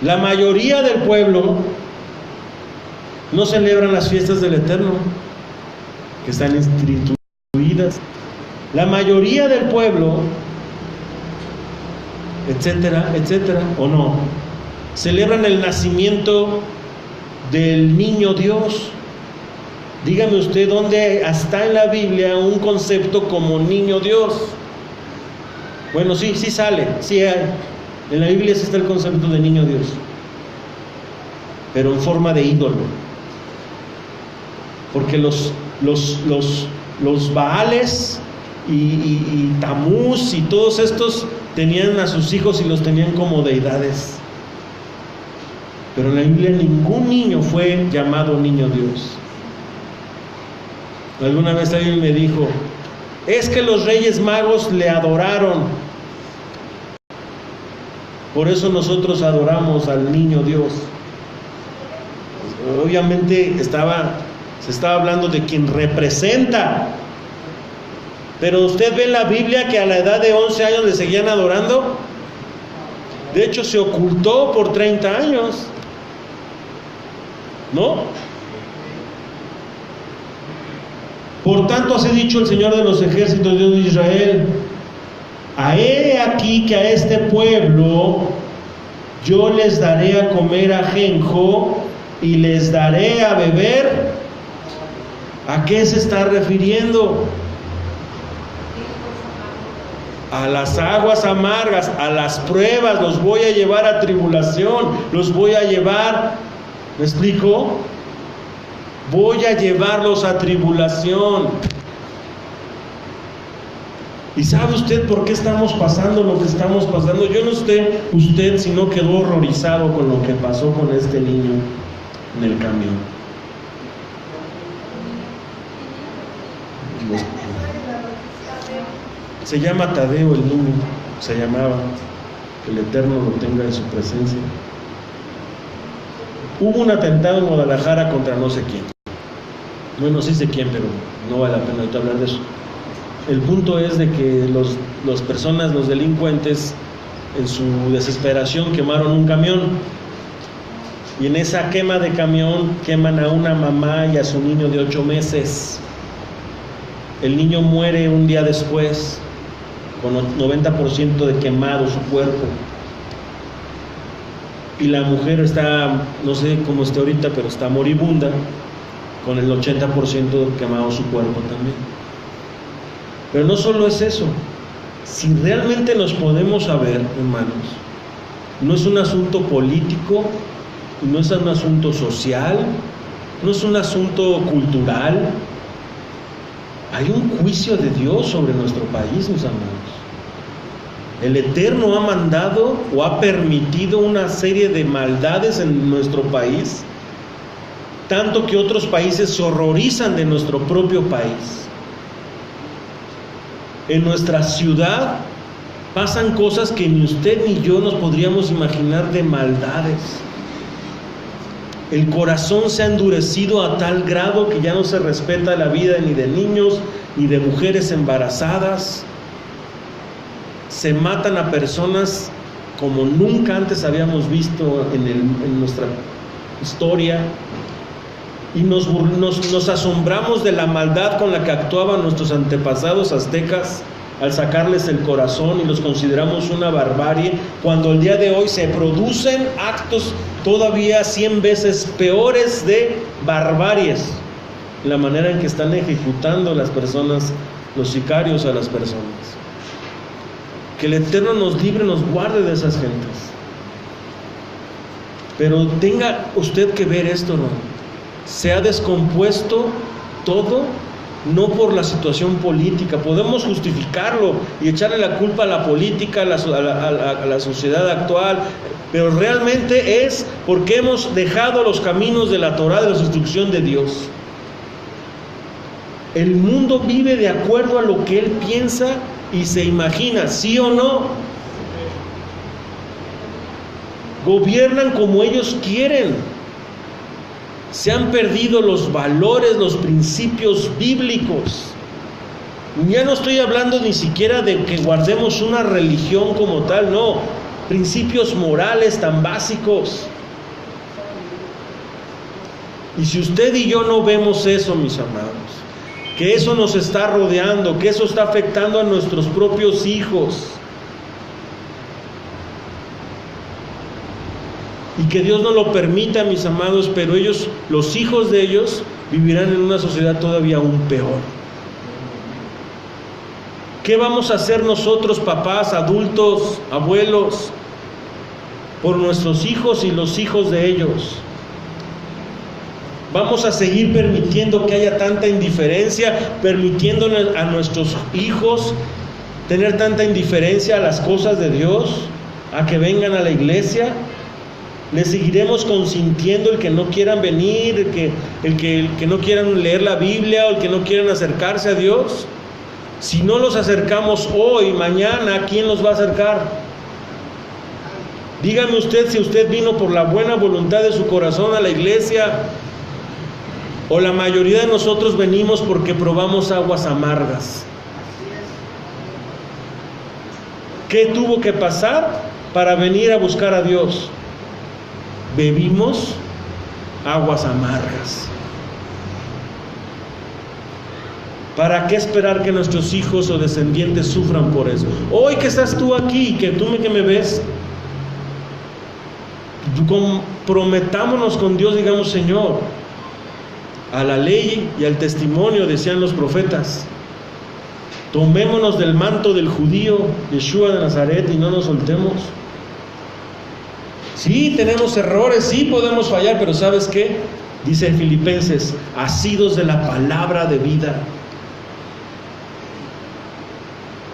La mayoría del pueblo no celebran las fiestas del Eterno, que están instituidas. La mayoría del pueblo, etcétera, etcétera, o no, celebran el nacimiento del niño Dios. Dígame usted dónde está en la Biblia un concepto como niño Dios. Bueno, sí sale, sí hay. En la Biblia sí está el concepto de niño Dios, pero en forma de ídolo. Porque los Baales y Tamuz y todos estos tenían a sus hijos y los tenían como deidades. Pero en la Biblia ningún niño fue llamado niño Dios. Alguna vez alguien me dijo, es que los Reyes Magos le adoraron, por eso nosotros adoramos al niño Dios. Obviamente se estaba hablando de quien representa. Pero usted ve en la Biblia que a la edad de 11 años le seguían adorando. De hecho se ocultó por 30 años, ¿no? Por tanto, así ha dicho el Señor de los ejércitos, Dios de Israel: he aquí que a este pueblo yo les daré a comer ajenjo y les daré a beber. ¿A qué se está refiriendo? A las aguas amargas, a las pruebas. Los voy a llevar a tribulación, los voy a llevar, ¿me explico? Voy a llevarlos a tribulación. ¿Y sabe usted por qué estamos pasando lo que estamos pasando? Yo no sé usted si no quedó horrorizado con lo que pasó con este niño en el camión. Se llama Tadeo el niño, se llamaba, que el Eterno lo tenga en su presencia. Hubo un atentado en Guadalajara contra no sé quién. Bueno, sí sé quién, pero no vale la pena ahorita hablar de eso. El punto es de que los delincuentes, en su desesperación quemaron un camión. Y en esa quema de camión queman a una mamá y a su niño de 8 meses. el niño muere un día después, con 90% de quemado su cuerpo. Y la mujer está, no sé cómo esté ahorita, pero está moribunda, con el 80% quemado su cuerpo también. Pero no solo es eso. Si realmente nos podemos saber, hermanos, no es un asunto político, no es un asunto social, no es un asunto cultural. Hay un juicio de Dios sobre nuestro país, mis hermanos. El Eterno ha mandado o ha permitido una serie de maldades en nuestro país, tanto que otros países se horrorizan de nuestro propio país. En nuestra ciudad pasan cosas que ni usted ni yo nos podríamos imaginar de maldades. El corazón se ha endurecido a tal grado que ya no se respeta la vida ni de niños ni de mujeres embarazadas. Se matan a personas como nunca antes habíamos visto en nuestra historia. Y nos asombramos de la maldad con la que actuaban nuestros antepasados aztecas al sacarles el corazón, y los consideramos una barbarie, cuando el día de hoy se producen actos todavía 100 veces peores de barbaries, la manera en que están ejecutando las personas, los sicarios a las personas. Que el Eterno nos libre, nos guarde de esas gentes. Pero tenga usted que ver esto, ¿no? Se ha descompuesto todo, no por la situación política. Podemos justificarlo y echarle la culpa a la política, a la sociedad actual, pero realmente es porque hemos dejado los caminos de la Torá, de la instrucción de Dios. El mundo vive de acuerdo a lo que él piensa y se imagina, ¿sí o no? Gobiernan como ellos quieren. Se han perdido los valores, los principios bíblicos. Ya no estoy hablando ni siquiera de que guardemos una religión como tal, no. Principios morales tan básicos. Y si usted y yo no vemos eso, mis amados, que eso nos está rodeando, que eso está afectando a nuestros propios hijos, y que Dios no lo permita, mis amados, pero ellos, los hijos de ellos, vivirán en una sociedad todavía aún peor. ¿Qué vamos a hacer nosotros, papás, adultos, abuelos, por nuestros hijos y los hijos de ellos? ¿Vamos a seguir permitiendo que haya tanta indiferencia, permitiendo a nuestros hijos tener tanta indiferencia a las cosas de Dios, a que vengan a la iglesia? ¿Les seguiremos consintiendo el que no quieran venir, el que no quieran leer la Biblia, o el que no quieran acercarse a Dios? Si no los acercamos hoy, mañana, ¿quién los va a acercar? Dígame usted si usted vino por la buena voluntad de su corazón a la iglesia, o la mayoría de nosotros venimos porque probamos aguas amargas. ¿Qué tuvo que pasar para venir a buscar a Dios? Bebimos aguas amargas. ¿Para qué esperar que nuestros hijos o descendientes sufran por eso? Hoy que estás tú aquí, que me ves, comprometámonos con Dios, digamos: Señor, a la ley y al testimonio, decían los profetas, tomémonos del manto del judío Yeshua de Nazaret y no nos soltemos. Sí, tenemos errores, sí podemos fallar, pero ¿sabes qué? Dice en Filipenses: asidos de la palabra de vida,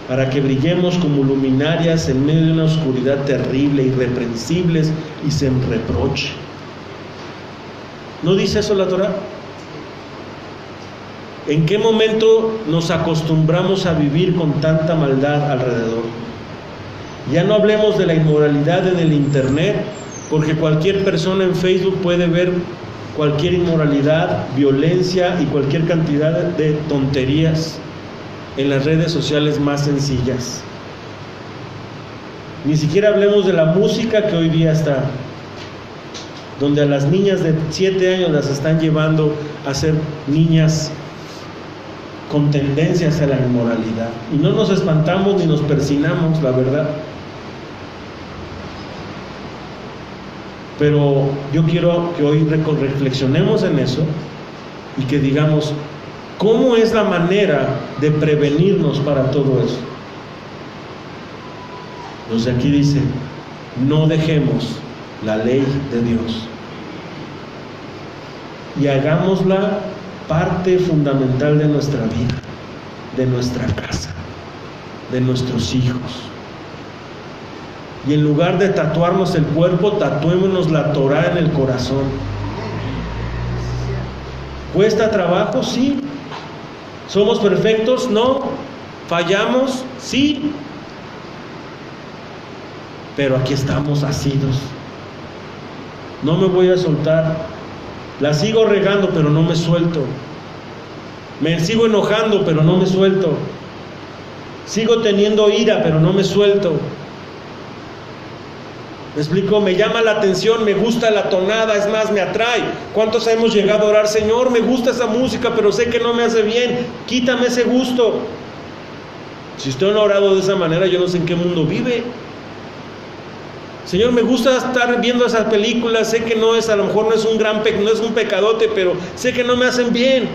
para que brillemos como luminarias en medio de una oscuridad terrible, irreprensibles y sin reproche. ¿No dice eso la Torá? ¿En qué momento nos acostumbramos a vivir con tanta maldad alrededor? Ya no hablemos de la inmoralidad en el internet, porque cualquier persona en Facebook puede ver cualquier inmoralidad, violencia y cualquier cantidad de tonterías en las redes sociales más sencillas. Ni siquiera hablemos de la música que hoy día está, donde a las niñas de 7 años las están llevando a ser niñas con tendencias a la inmoralidad. Y no nos espantamos ni nos persinamos, la verdad. Pero yo quiero que hoy reflexionemos en eso y que digamos, ¿cómo es la manera de prevenirnos para todo eso? Entonces aquí dice, no dejemos la ley de Dios y hagámosla parte fundamental de nuestra vida, de nuestra casa, de nuestros hijos. Y en lugar de tatuarnos el cuerpo, tatuémonos la Torá en el corazón. ¿Cuesta trabajo? Sí. ¿Somos perfectos? No. ¿Fallamos? Sí. Pero aquí estamos asidos. No me voy a soltar. La sigo regando, pero no me suelto. Me sigo enojando, pero no me suelto. Sigo teniendo ira, pero no me suelto. ¿Me explico? Me llama la atención, me gusta la tonada, es más, me atrae. ¿Cuántos hemos llegado a orar? Señor, me gusta esa música, pero sé que no me hace bien. Quítame ese gusto. Si usted no ha orado de esa manera, yo no sé en qué mundo vive. Señor, me gusta estar viendo esas películas, sé que no es, a lo mejor no es un gran no es un pecadote, pero sé que no me hacen bien.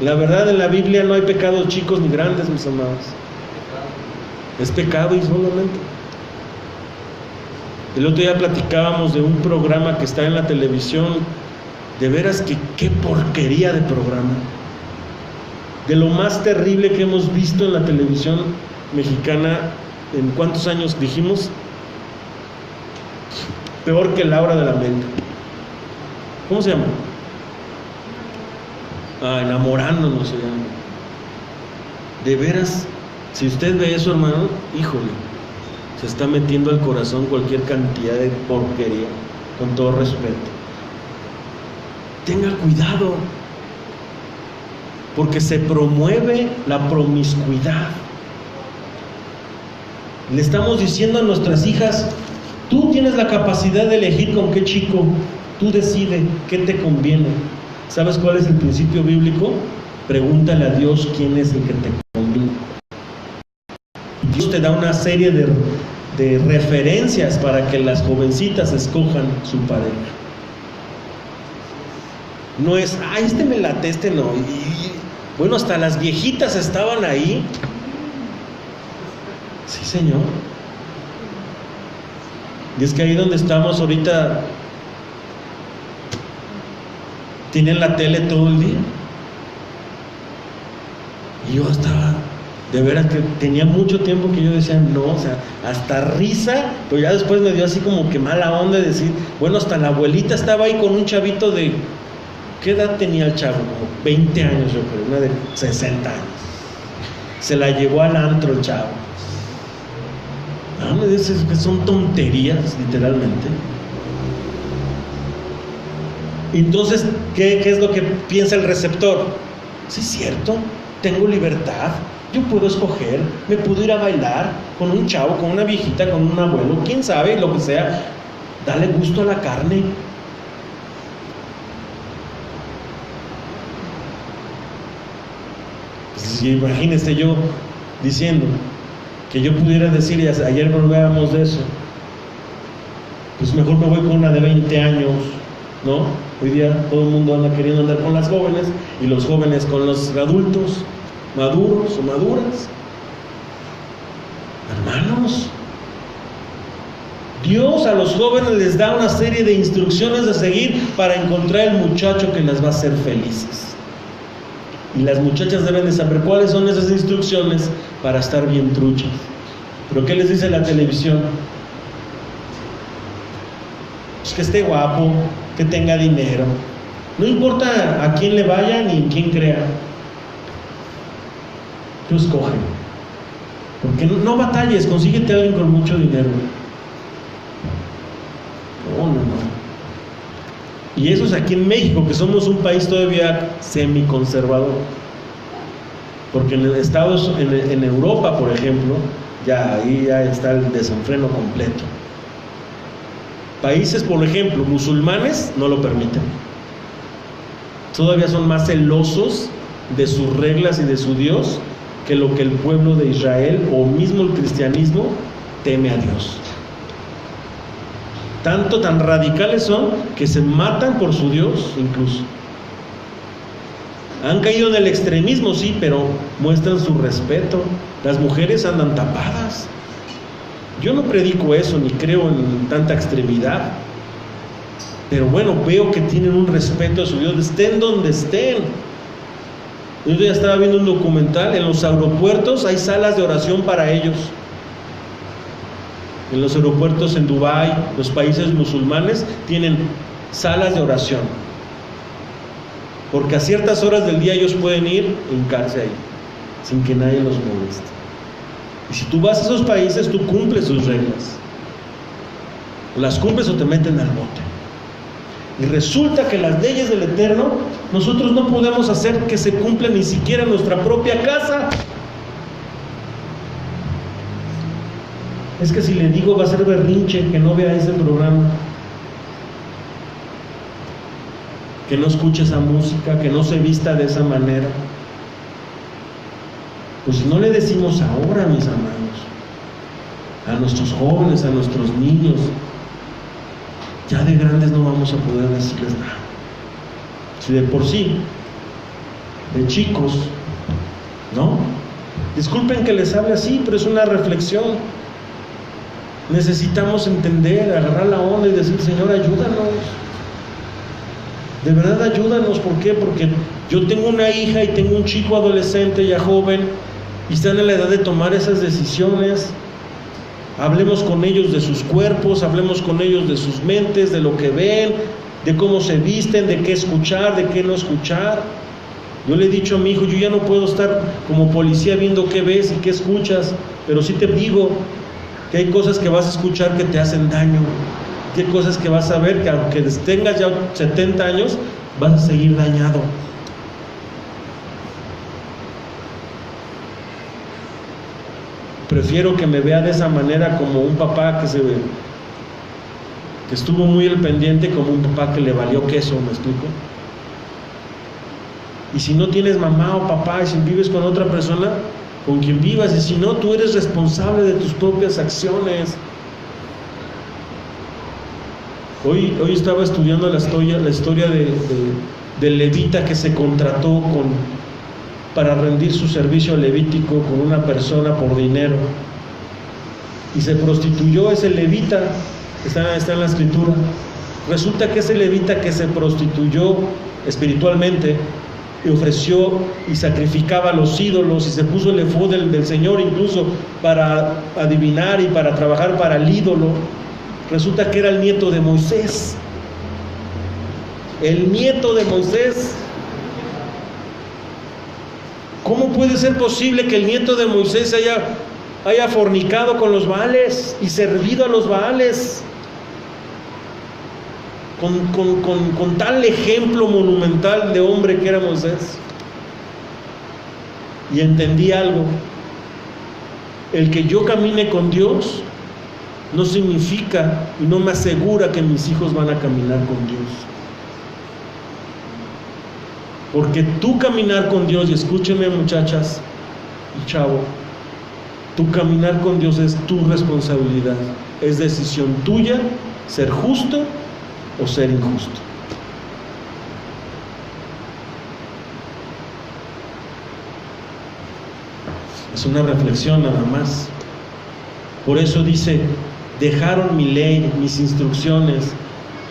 La verdad, en la Biblia no hay pecados chicos ni grandes, mis amados. Es pecado y solamente. El otro día platicábamos de un programa que está en la televisión. De veras que qué porquería de programa. De lo más terrible que hemos visto en la televisión mexicana. ¿En cuántos años dijimos? Peor que Laura de la América. ¿Cómo se llama? Enamorándonos se llama. De veras, si usted ve eso, hermano, híjole, se está metiendo al corazón cualquier cantidad de porquería, con todo respeto. Tenga cuidado, porque se promueve la promiscuidad. Le estamos diciendo a nuestras hijas, tú tienes la capacidad de elegir con qué chico, tú decides qué te conviene. ¿Sabes cuál es el principio bíblico? Pregúntale a Dios quién es el que te conviene. Dios te da una serie de referencias para que las jovencitas escojan su pareja. No es, este me late, este no. Bueno, hasta las viejitas estaban ahí. Sí, Señor. Y es que ahí donde estamos ahorita, tienen la tele todo el día. Y yo estaba, de veras que tenía mucho tiempo que yo decía, no, o sea, hasta risa, pero ya después me dio así como que mala onda de decir, bueno, hasta la abuelita estaba ahí con un chavito de, ¿qué edad tenía el chavo? Como 20 años, yo creo, una de 60 años. Se la llevó al antro el chavo. No me dices que son tonterías, literalmente. Entonces, ¿qué es lo que piensa el receptor? Sí, es cierto, tengo libertad, yo puedo escoger, me puedo ir a bailar con un chavo, con una viejita, con un abuelo, quién sabe, lo que sea. Dale gusto a la carne. Pues, imagínese yo diciendo que yo pudiera decir, y ayer volvíamos de eso, pues mejor me voy con una de 20 años, ¿no? Hoy día todo el mundo anda queriendo andar con las jóvenes y los jóvenes con los adultos maduros o maduras. Hermanos, Dios a los jóvenes les da una serie de instrucciones a seguir para encontrar el muchacho que las va a hacer felices. Y las muchachas deben de saber cuáles son esas instrucciones para estar bien truchas. ¿Pero qué les dice la televisión? Pues que esté guapo, que tenga dinero. No importa a quién le vaya ni en quién crea. Tú escoge. Porque no batalles, consíguete a alguien con mucho dinero. No. Y eso es aquí en México, que somos un país todavía semiconservador. Porque en Europa, por ejemplo, ahí ya está el desenfreno completo. Países, por ejemplo, musulmanes no lo permiten. todavía son más celosos de sus reglas y de su Dios que lo que el pueblo de Israel o mismo el cristianismo teme a Dios. Tan radicales son que se matan por su Dios incluso. Han caído en el extremismo, sí, pero muestran su respeto. Las mujeres andan tapadas. Yo no predico eso ni creo en tanta extremidad, pero bueno, veo que tienen un respeto a su Dios, estén donde estén. Yo ya estaba viendo un documental, en los aeropuertos hay salas de oración para ellos. En los aeropuertos en Dubái, los países musulmanes tienen salas de oración, porque a ciertas horas del día ellos pueden ir e hincarse ahí, sin que nadie los moleste. Y si tú vas a esos países, tú cumples sus reglas. O las cumples o te meten al bote. Y resulta que las leyes del Eterno, nosotros no podemos hacer que se cumplan ni siquiera en nuestra propia casa. Es que si le digo va a ser berrinche que no vea ese programa, que no escuche esa música, que no se vista de esa manera. Pues si no le decimos ahora, mis amados, a nuestros jóvenes, a nuestros niños, ya de grandes no vamos a poder decirles nada. Si de por sí, de chicos, ¿no? Disculpen que les hable así, pero es una reflexión. Necesitamos entender, agarrar la onda y decir, Señor, ayúdanos. De verdad ayúdanos. ¿Por qué? Porque yo tengo una hija y tengo un chico adolescente ya joven y están en la edad de tomar esas decisiones. Hablemos con ellos de sus cuerpos, hablemos con ellos de sus mentes, de lo que ven, de cómo se visten, de qué escuchar, de qué no escuchar. Yo le he dicho a mi hijo, yo ya no puedo estar como policía viendo qué ves y qué escuchas, pero sí te digo que hay cosas que vas a escuchar que te hacen daño, que hay cosas que vas a ver que aunque tengas ya 70 años, vas a seguir dañado. Prefiero que me vea de esa manera como un papá que estuvo muy al pendiente, como un papá que le valió queso, ¿me explico? Y si no tienes mamá o papá, y si vives con otra persona, con quien vivas, y si no, tú eres responsable de tus propias acciones. Hoy estaba estudiando la historia del levita que se contrató para rendir su servicio levítico con una persona por dinero, y se prostituyó ese levita. Está en la escritura. Resulta que ese levita que se prostituyó espiritualmente y ofreció y sacrificaba a los ídolos y se puso el efod del Señor incluso para adivinar y para trabajar para el ídolo, resulta que era el nieto de Moisés. El nieto de Moisés. ¿Cómo puede ser posible que el nieto de Moisés haya fornicado con los Baales y servido a los Baales? Con tal ejemplo monumental de hombre que era Moisés. Y entendí algo: el que yo camine con Dios no significa y no me asegura que mis hijos van a caminar con Dios. Porque tú caminar con Dios, y escúchenme muchachas y chavo, tu caminar con Dios es tu responsabilidad, es decisión tuya ser justo o ser injusto. Es una reflexión nada más. Por eso dice, dejaron mi ley, mis instrucciones,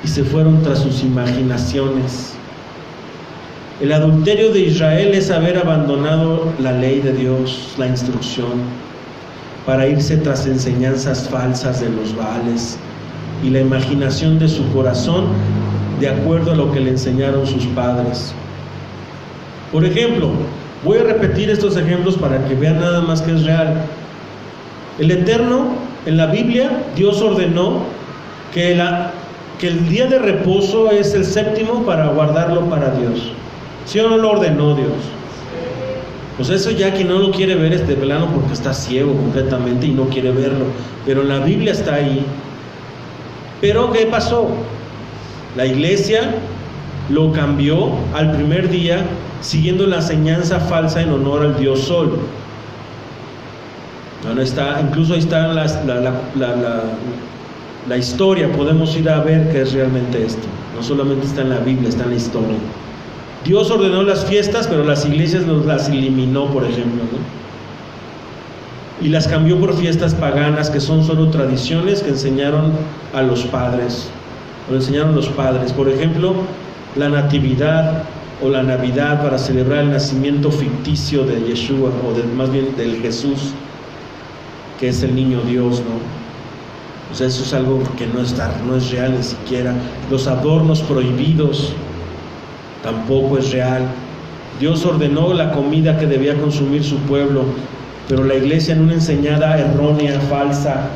y se fueron tras sus imaginaciones. El adulterio de Israel es haber abandonado la ley de Dios, la instrucción, para irse tras enseñanzas falsas de los Baales y la imaginación de su corazón, de acuerdo a lo que le enseñaron sus padres. Por ejemplo, voy a repetir estos ejemplos para que vean nada más que es real. El Eterno, en la Biblia, Dios ordenó que el día de reposo es el séptimo para guardarlo para Dios. ¿Sí o no lo ordenó Dios? Pues eso ya quien no lo quiere ver es de plano porque está ciego completamente y no quiere verlo. Pero en la Biblia está ahí. Pero ¿qué pasó? La iglesia lo cambió al primer día siguiendo la enseñanza falsa en honor al dios Sol. Bueno, incluso ahí está la historia, podemos ir a ver qué es realmente esto. No solamente está en la Biblia, está en la historia. Dios ordenó las fiestas, pero las iglesias las eliminó, por ejemplo, ¿no? Y las cambió por fiestas paganas, que son solo tradiciones que enseñaron a los padres, o enseñaron los padres. Por ejemplo, la natividad o la Navidad, para celebrar el nacimiento ficticio de Yeshua, o más bien del Jesús, que es el niño Dios, ¿no? O sea, eso es algo que no es real ni siquiera. Los adornos prohibidos tampoco es real. Dios ordenó la comida que debía consumir su pueblo, pero la iglesia, en una enseñanza errónea, falsa,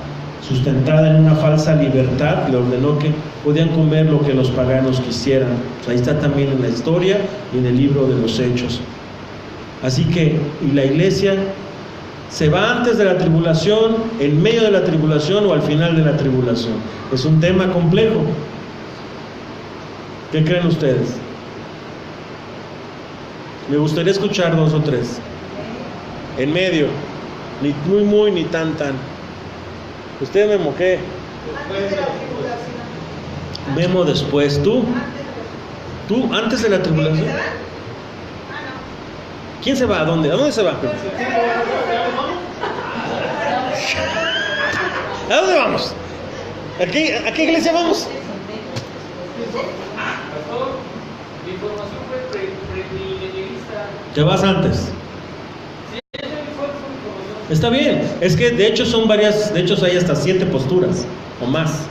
sustentada en una falsa libertad, le ordenó que podían comer lo que los paganos quisieran. Pues ahí está también en la historia y en el libro de los Hechos. Así que, y la iglesia se va antes de la tribulación, en medio de la tribulación o al final de la tribulación. Es un tema complejo. ¿Qué creen ustedes? Me gustaría escuchar 2 o 3. En medio, ni muy, ni tan. Usted, Memo, ¿qué? Memo después. ¿Tú antes de la tribulación? ¿Quién se va? ¿A dónde? ¿A dónde se va? ¿A dónde vamos? ¿A qué iglesia vamos? Mi formación fue premilenista. ¿Te vas antes? Está bien, es que de hecho son varias, de hecho hay hasta 7 posturas o más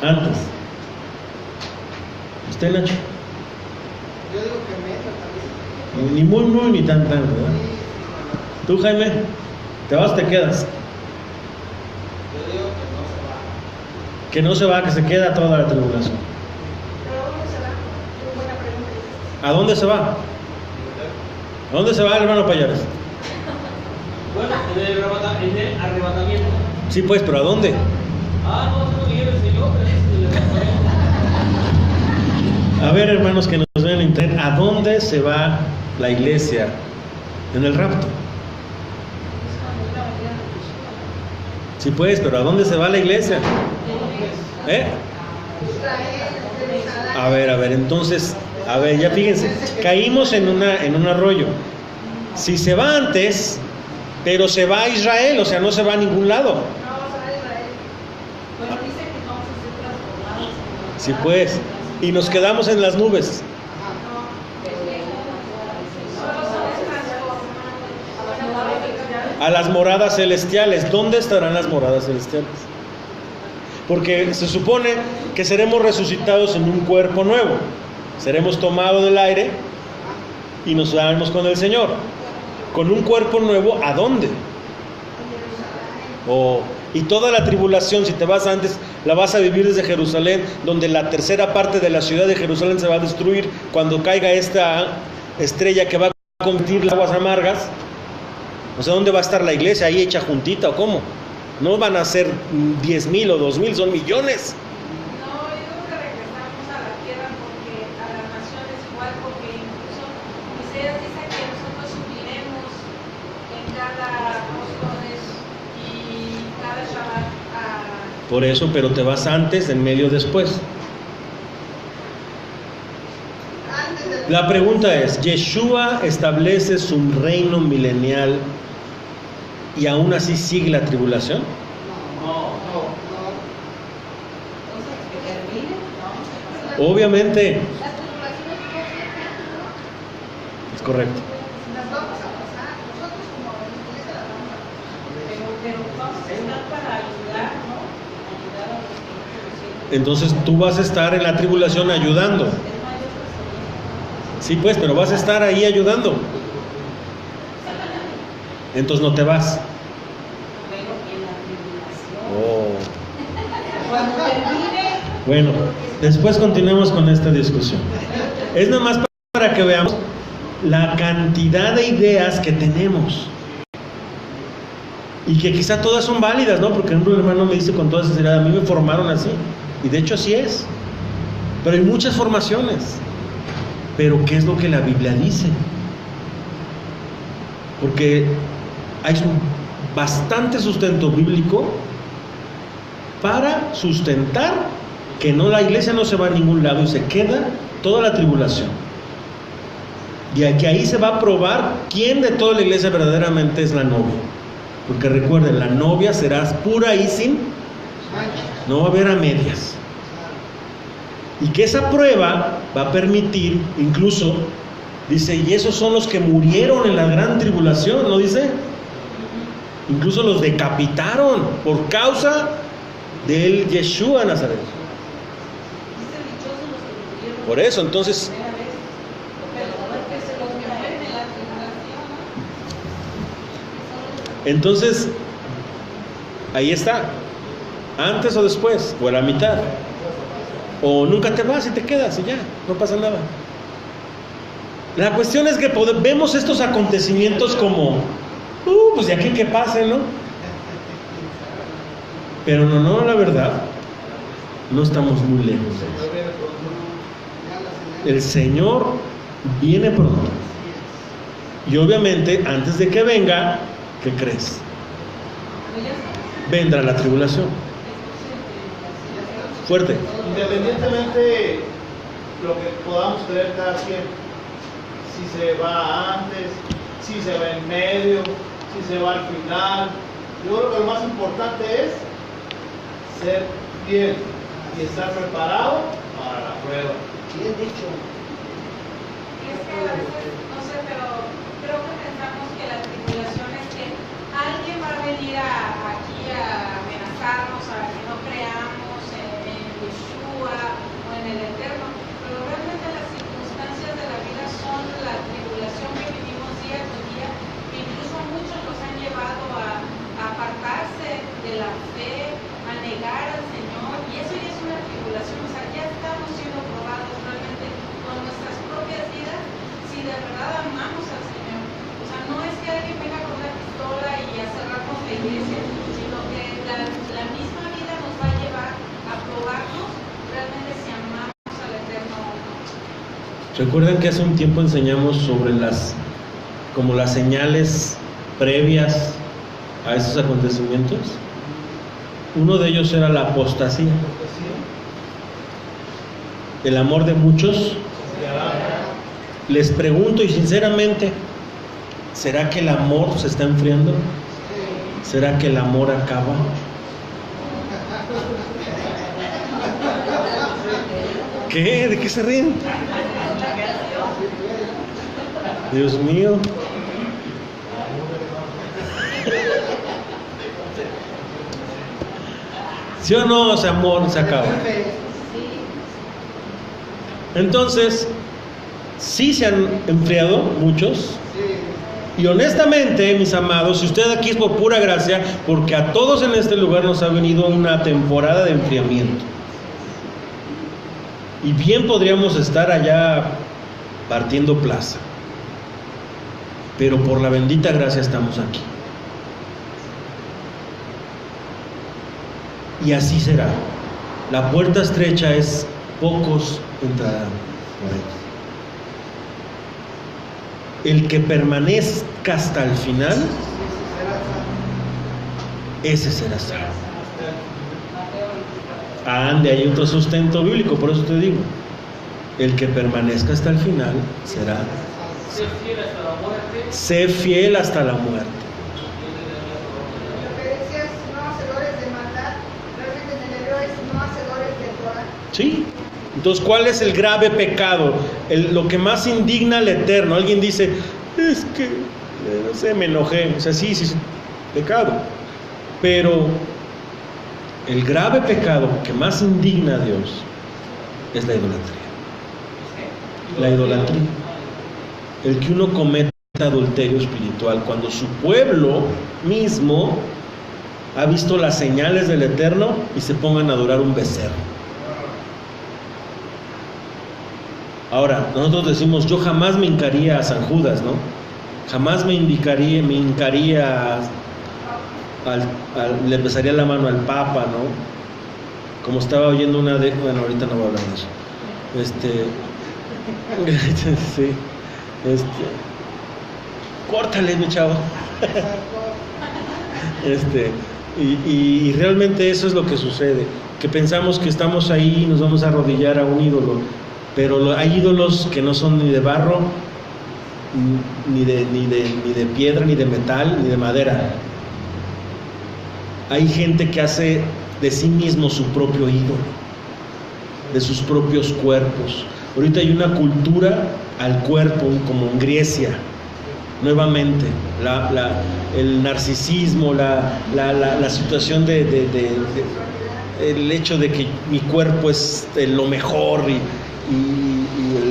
antes. ¿Usted, Nacho? Yo digo que menos también. Ni muy ni tan, ¿verdad? ¿Tú, Jaime? ¿Te vas o te quedas? Yo digo que no se va. Que no se va, que se queda toda la tribulación. ¿Pero dónde se va? Qué buena pregunta. ¿A dónde se va? ¿A dónde se va el hermano Payares? Bueno, en el arrebatamiento. Sí, pues, pero ¿a dónde? No, no me el Señor, pero es el arrebatamiento. A ver, hermanos que nos ven en internet, ¿a dónde se va la iglesia en el rapto? Sí, pues, pero ¿a dónde se va la iglesia? A ver, entonces, ya fíjense, caímos en un arroyo. Si se va antes, pero se va a Israel, o sea, no se va a ningún lado. No, se va a Israel. Bueno, dice que vamos a ser transformados. Sí, pues, y nos quedamos en las nubes. A las moradas celestiales. ¿Dónde estarán las moradas celestiales? Porque se supone que seremos resucitados en un cuerpo nuevo. Seremos tomados del aire y nos daremos con el Señor. Con un cuerpo nuevo, ¿a dónde? Y toda la tribulación, si te vas antes, la vas a vivir desde Jerusalén, donde la tercera parte de la ciudad de Jerusalén se va a destruir cuando caiga esta estrella que va a convertir las aguas amargas. O sea, ¿dónde va a estar la iglesia? ¿Ahí hecha juntita o cómo? No van a ser 10,000 o 2,000, son millones. No, yo creo que regresamos a la tierra porque a las naciones igual, porque incluso Isaías dice que nosotros supliremos en cada apóstoles y cada Shabbat a... Por eso, pero te vas antes, en medio, después. La pregunta es, ¿Yeshua establece su reino milenial y aún así sigue la tribulación? Obviamente. Es correcto. Las vamos a pasar, nosotros como iglesia las vamos a pasar. Pero vamos a estar para ayudar, ¿no? Ayudar a los que reciben. Entonces tú vas a estar en la tribulación ayudando. Sí, pues, pero vas a estar ahí ayudando. Entonces no te vas. Cuando termine. Bueno, después continuemos con esta discusión. Es nada más para que veamos la cantidad de ideas que tenemos. Y que quizá todas son válidas, ¿no? Porque un hermano me dice con toda sinceridad, a mí me formaron así. Y de hecho así es. Pero hay muchas formaciones. Pero ¿qué es lo que la Biblia dice? Porque hay bastante sustento bíblico para sustentar que no, la iglesia no se va a ningún lado y se queda toda la tribulación. Y aquí ahí se va a probar quién de toda la iglesia verdaderamente es la novia. Porque recuerden, la novia será pura y sin, no va a haber a medias. Y que esa prueba va a permitir, incluso, dice, y esos son los que murieron en la gran tribulación, ¿no dice? Incluso los decapitaron por causa del Yeshua Nazaret. Por eso, entonces, ahí está, antes o después, o a la mitad, o nunca te vas y te quedas y ya, no pasa nada. La cuestión es que vemos estos acontecimientos como, pues de aquí que pase, ¿no? Pero no, la verdad, no estamos muy lejos de eso. El Señor viene pronto. Y obviamente, antes de que venga, ¿qué crees? Vendrá la tribulación. Fuerte. Independientemente lo que podamos creer cada quien, si se va antes, si se va en medio, si se va al final, yo creo que lo más importante es ser fiel y estar preparado para la prueba. Bien dicho. Y es que a veces, no sé, pero creo que pensamos que la tribulación es que alguien va a venir aquí a amenazarnos, a que no creamos en Yeshua o en el Eterno, pero realmente las circunstancias de la vida son la tribulación que vivimos día con día, que incluso muchos los han llevado a apartarse de la fe, a negar al Señor, y eso ya es una tribulación. O sea, ya estamos siendo probados realmente con nuestras propias vidas si de verdad amamos al Señor. O sea, no es que alguien venga con una pistola y a cerrarnos la iglesia, sino que la misma vida nos va a llevar a probarnos realmente si amamos al Eterno o no. ¿Recuerdan que hace un tiempo enseñamos sobre como las señales previas a esos acontecimientos? Uno de ellos era la apostasía. El amor de muchos. Les pregunto y sinceramente, ¿será que el amor se está enfriando? ¿Será que el amor acaba? ¿Qué? ¿De qué se ríen? Dios mío. ¿Sí o no? Ese amor se acaba. Entonces, sí se han enfriado muchos. Y honestamente, mis amados, si usted aquí es por pura gracia, porque a todos en este lugar nos ha venido una temporada de enfriamiento. Y bien podríamos estar allá partiendo plaza. Pero por la bendita gracia estamos aquí. Y así será. La puerta estrecha es, pocos entrarán por ella. El que permanezca hasta el final, ese será salvo. Ande, hay otro sustento bíblico, por eso te digo. El que permanezca hasta el final será Ser fiel hasta la muerte. sé fiel hasta la muerte. Referencias no hacedores de maldad, realmente en el hebreo es no hacedores de Torah. ¿Sí? Entonces, ¿cuál es el grave pecado? Lo que más indigna al Eterno. Alguien dice, es que, no sé, me enojé. O sea, sí, es pecado. Pero el grave pecado que más indigna a Dios es la idolatría. La idolatría. El que uno cometa adulterio espiritual cuando su pueblo mismo ha visto las señales del Eterno y se pongan a adorar un becerro. Ahora, nosotros decimos, yo jamás me hincaría a San Judas, ¿no? Jamás me hincaría le besaría la mano al Papa, ¿no? Como estaba oyendo bueno, ahorita no voy a hablar de eso. Sí, córtale, mi chavo. Y realmente eso es lo que sucede, que pensamos que estamos ahí y nos vamos a arrodillar a un ídolo, pero hay ídolos que no son ni de barro, ni de piedra, ni de metal, ni de madera. Hay gente que hace de sí mismo su propio ídolo, de sus propios cuerpos. Ahorita hay una cultura al cuerpo, como en Grecia, nuevamente, el narcisismo, la situación el hecho de que mi cuerpo es lo mejor y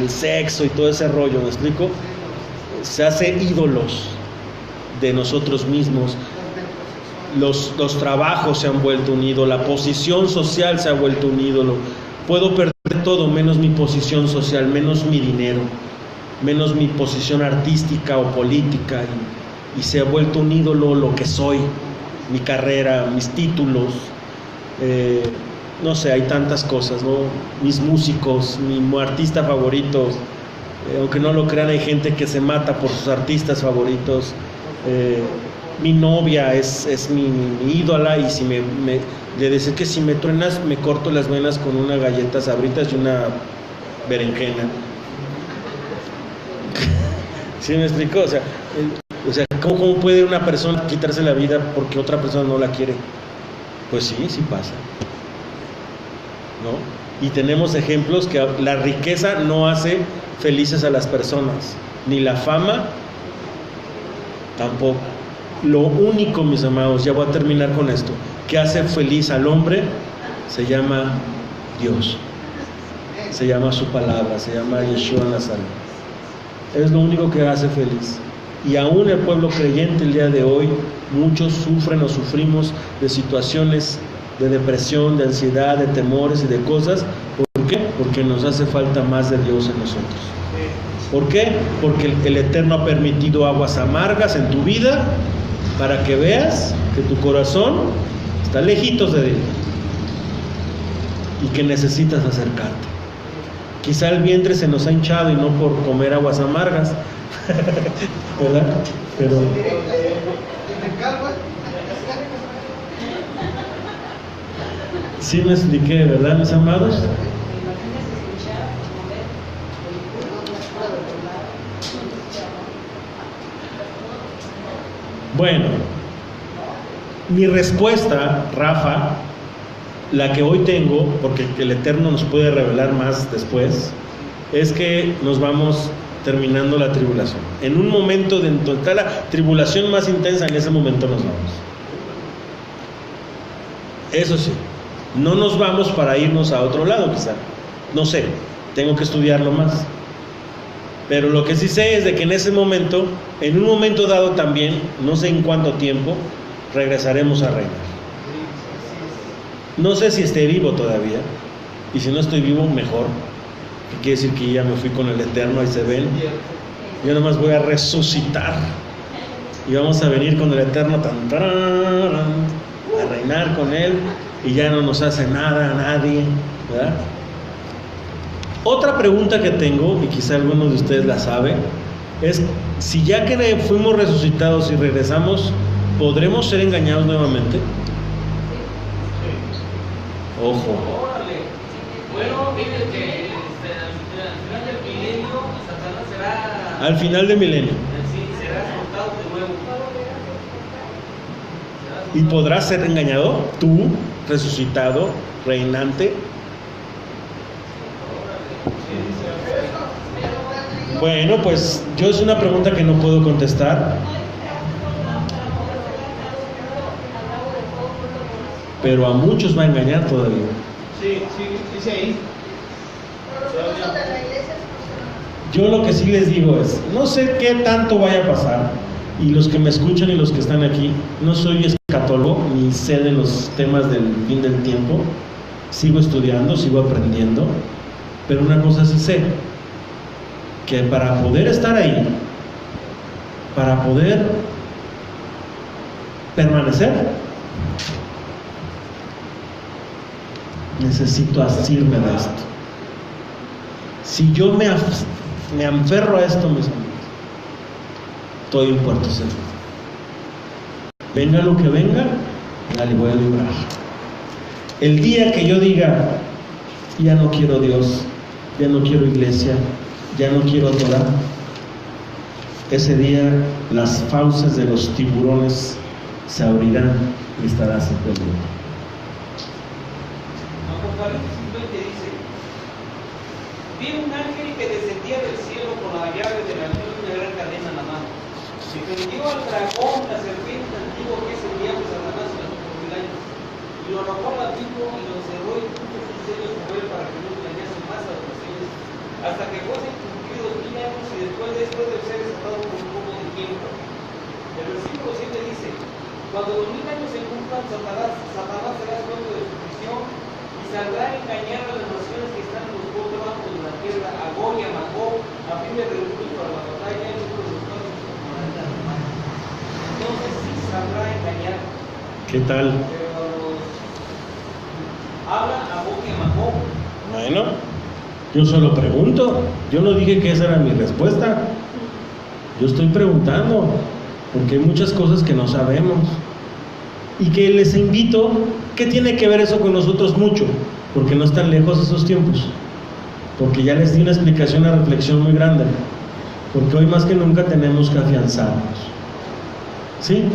el sexo y todo ese rollo, ¿me explico? Se hace ídolos de nosotros mismos. Los trabajos se han vuelto un ídolo, la posición social se ha vuelto un ídolo. Puedo perder todo menos mi posición social, menos mi dinero, menos mi posición artística o política, y se ha vuelto un ídolo lo que soy, mi carrera, mis títulos, no sé, hay tantas cosas, ¿no? Mis músicos, mi artista favorito, aunque no lo crean, hay gente que se mata por sus artistas favoritos. Mi novia es mi ídola, y si le decía que si me truenas me corto las venas con una galleta Sabritas y una berenjena. ¿Sí me explico? O sea, ¿cómo puede una persona quitarse la vida porque otra persona no la quiere? Pues sí pasa, ¿no? Y tenemos ejemplos que la riqueza no hace felices a las personas, ni la fama tampoco. Lo único, mis amados, ya voy a terminar con esto, que hace feliz al hombre se llama Dios, se llama su palabra, se llama Yeshua Nazaret. Es lo único que hace feliz. Y aún el pueblo creyente el día de hoy, muchos sufren o sufrimos de situaciones de depresión, de ansiedad, de temores y de cosas. ¿Por qué? Porque nos hace falta más de Dios en nosotros. ¿Por qué? Porque el Eterno ha permitido aguas amargas en tu vida para que veas que tu corazón está lejitos de Él y que necesitas acercarte. Quizá el vientre se nos ha hinchado y no por comer aguas amargas, ¿verdad? Pero sí me expliqué, ¿verdad, mis amados? Bueno, mi respuesta, Rafa, la que hoy tengo, porque el Eterno nos puede revelar más después, es que nos vamos terminando la tribulación. En un momento de total la tribulación más intensa, en ese momento nos vamos. Eso sí, no nos vamos para irnos a otro lado, quizá. No sé, tengo que estudiarlo más. Pero lo que sí sé es de que en ese momento, en un momento dado también, no sé en cuánto tiempo, regresaremos a reinar. No sé si esté vivo todavía, y si no estoy vivo, mejor. Que quiere decir que ya me fui con el Eterno, ahí se ven. Yo nomás voy a resucitar, y vamos a venir con el Eterno, a reinar con Él, y ya no nos hace nada a nadie, ¿verdad? Otra pregunta que tengo, y quizá alguno de ustedes la sabe, es si ya que fuimos resucitados y regresamos, ¿podremos ser engañados nuevamente? Ojo. Órale. Bueno, miren que al final del milenio, Satanás será... Al final del milenio. Sí, será soltado de nuevo. ¿Y podrás ser engañado? Tú, resucitado, reinante. Bueno, pues yo es una pregunta que no puedo contestar, pero a muchos va a engañar todavía. Sí, dice ahí. Yo lo que sí les digo es, no sé qué tanto vaya a pasar, y los que me escuchan y los que están aquí, no soy escatólogo ni sé de los temas del fin del tiempo, sigo estudiando, sigo aprendiendo, pero una cosa sí sé, que para poder estar ahí, para poder permanecer, necesito asirme de esto. Si yo me aferro a esto, mis amigos, estoy en puerto seguro. Venga lo que venga, ya le voy a librar. El día que yo diga, ya no quiero Dios, ya no quiero iglesia, ya no quiero Torah, ese día las fauces de los tiburones se abrirán y estarás en peligro. Apocalipsis 20 dice: vi un ángel que descendía del cielo con la llave de la cruz y una gran cadena en la mano. Y prendió al dragón, la serpiente antigua que es el diablo Satanás durante 1000 años. Y lo arrojó al abismo y lo encerró y puso sus sellos sobre él para que no engañase más a los naciones, hasta que fuesen cumplidos 1000 años, y después de esto debe ser desatado por un poco de tiempo. El versículo 7 dice: cuando los 1000 años se cumplan, Satanás será suelto de su prisión y saldrá a engañar a las naciones que están en los pueblos bajos de la tierra, a Gog y a Magog, a fin de reunirlos para la batalla y otros los pasos por 40 semanas. Entonces sí saldrá a engañar. ¿Qué tal? Pero habla a Gog y a Magog. Bueno, yo solo pregunto. Yo no dije que esa era mi respuesta. Yo estoy preguntando, porque hay muchas cosas que no sabemos. Y que les invito, ¿qué tiene que ver eso con nosotros? Mucho, porque no están lejos esos tiempos. Porque ya les di una explicación, una reflexión muy grande. Porque hoy más que nunca tenemos que afianzarnos. ¿Sí?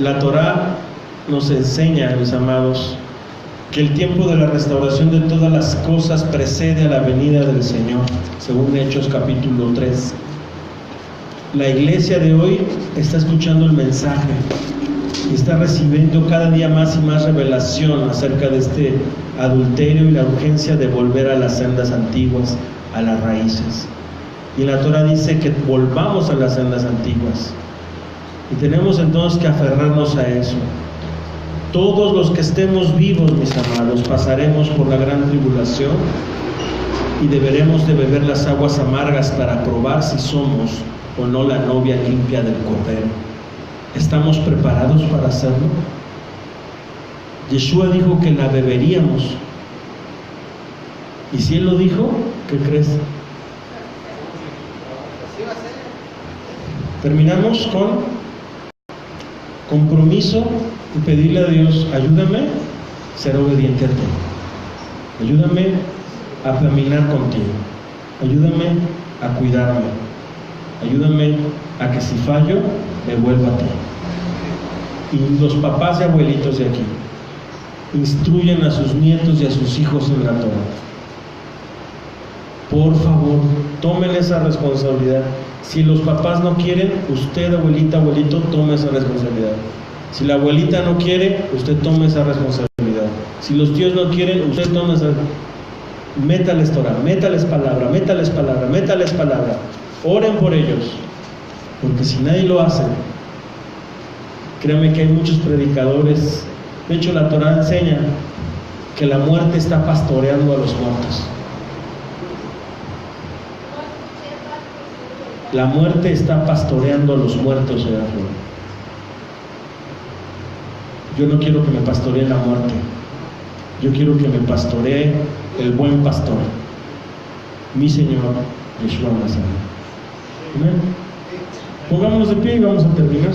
La Torah nos enseña, mis amados, que el tiempo de la restauración de todas las cosas precede a la venida del Señor, según Hechos capítulo 3. La iglesia de hoy está escuchando el mensaje y está recibiendo cada día más y más revelación acerca de este adulterio y la urgencia de volver a las sendas antiguas, a las raíces. Y la Torah dice que volvamos a las sendas antiguas. Y tenemos entonces que aferrarnos a eso. Todos los que estemos vivos, mis amados, pasaremos por la gran tribulación y deberemos de beber las aguas amargas para probar si somos o no la novia limpia del Cordero. ¿Estamos preparados para hacerlo? Yeshua dijo que la beberíamos. Y si Él lo dijo, ¿qué crees? Así va a ser. Terminamos con compromiso y pedirle a Dios: ayúdame a ser obediente a ti, ayúdame a caminar contigo, ayúdame a cuidarme, ayúdame a que si fallo me vuelva a ti. Y los papás y abuelitos de aquí instruyen a sus nietos y a sus hijos en la Torah. Por favor, tomen esa responsabilidad. Si los papás no quieren, usted, abuelita, abuelito, tome esa responsabilidad. Si la abuelita no quiere, usted tome esa responsabilidad. Si los tíos no quieren, usted tome esa. Métales Torah, métales palabra, métales palabra, métales palabra. Oren por ellos, porque si nadie lo hace, créanme que hay muchos predicadores. De hecho, la Torah enseña que la muerte está pastoreando a los muertos. La muerte está pastoreando a los muertos, ¿verdad? Yo no quiero que me pastoree la muerte. Yo quiero que me pastoree el buen pastor, mi Señor Yeshua Mashiach. Amén. Pongámonos de pie y vamos a terminar.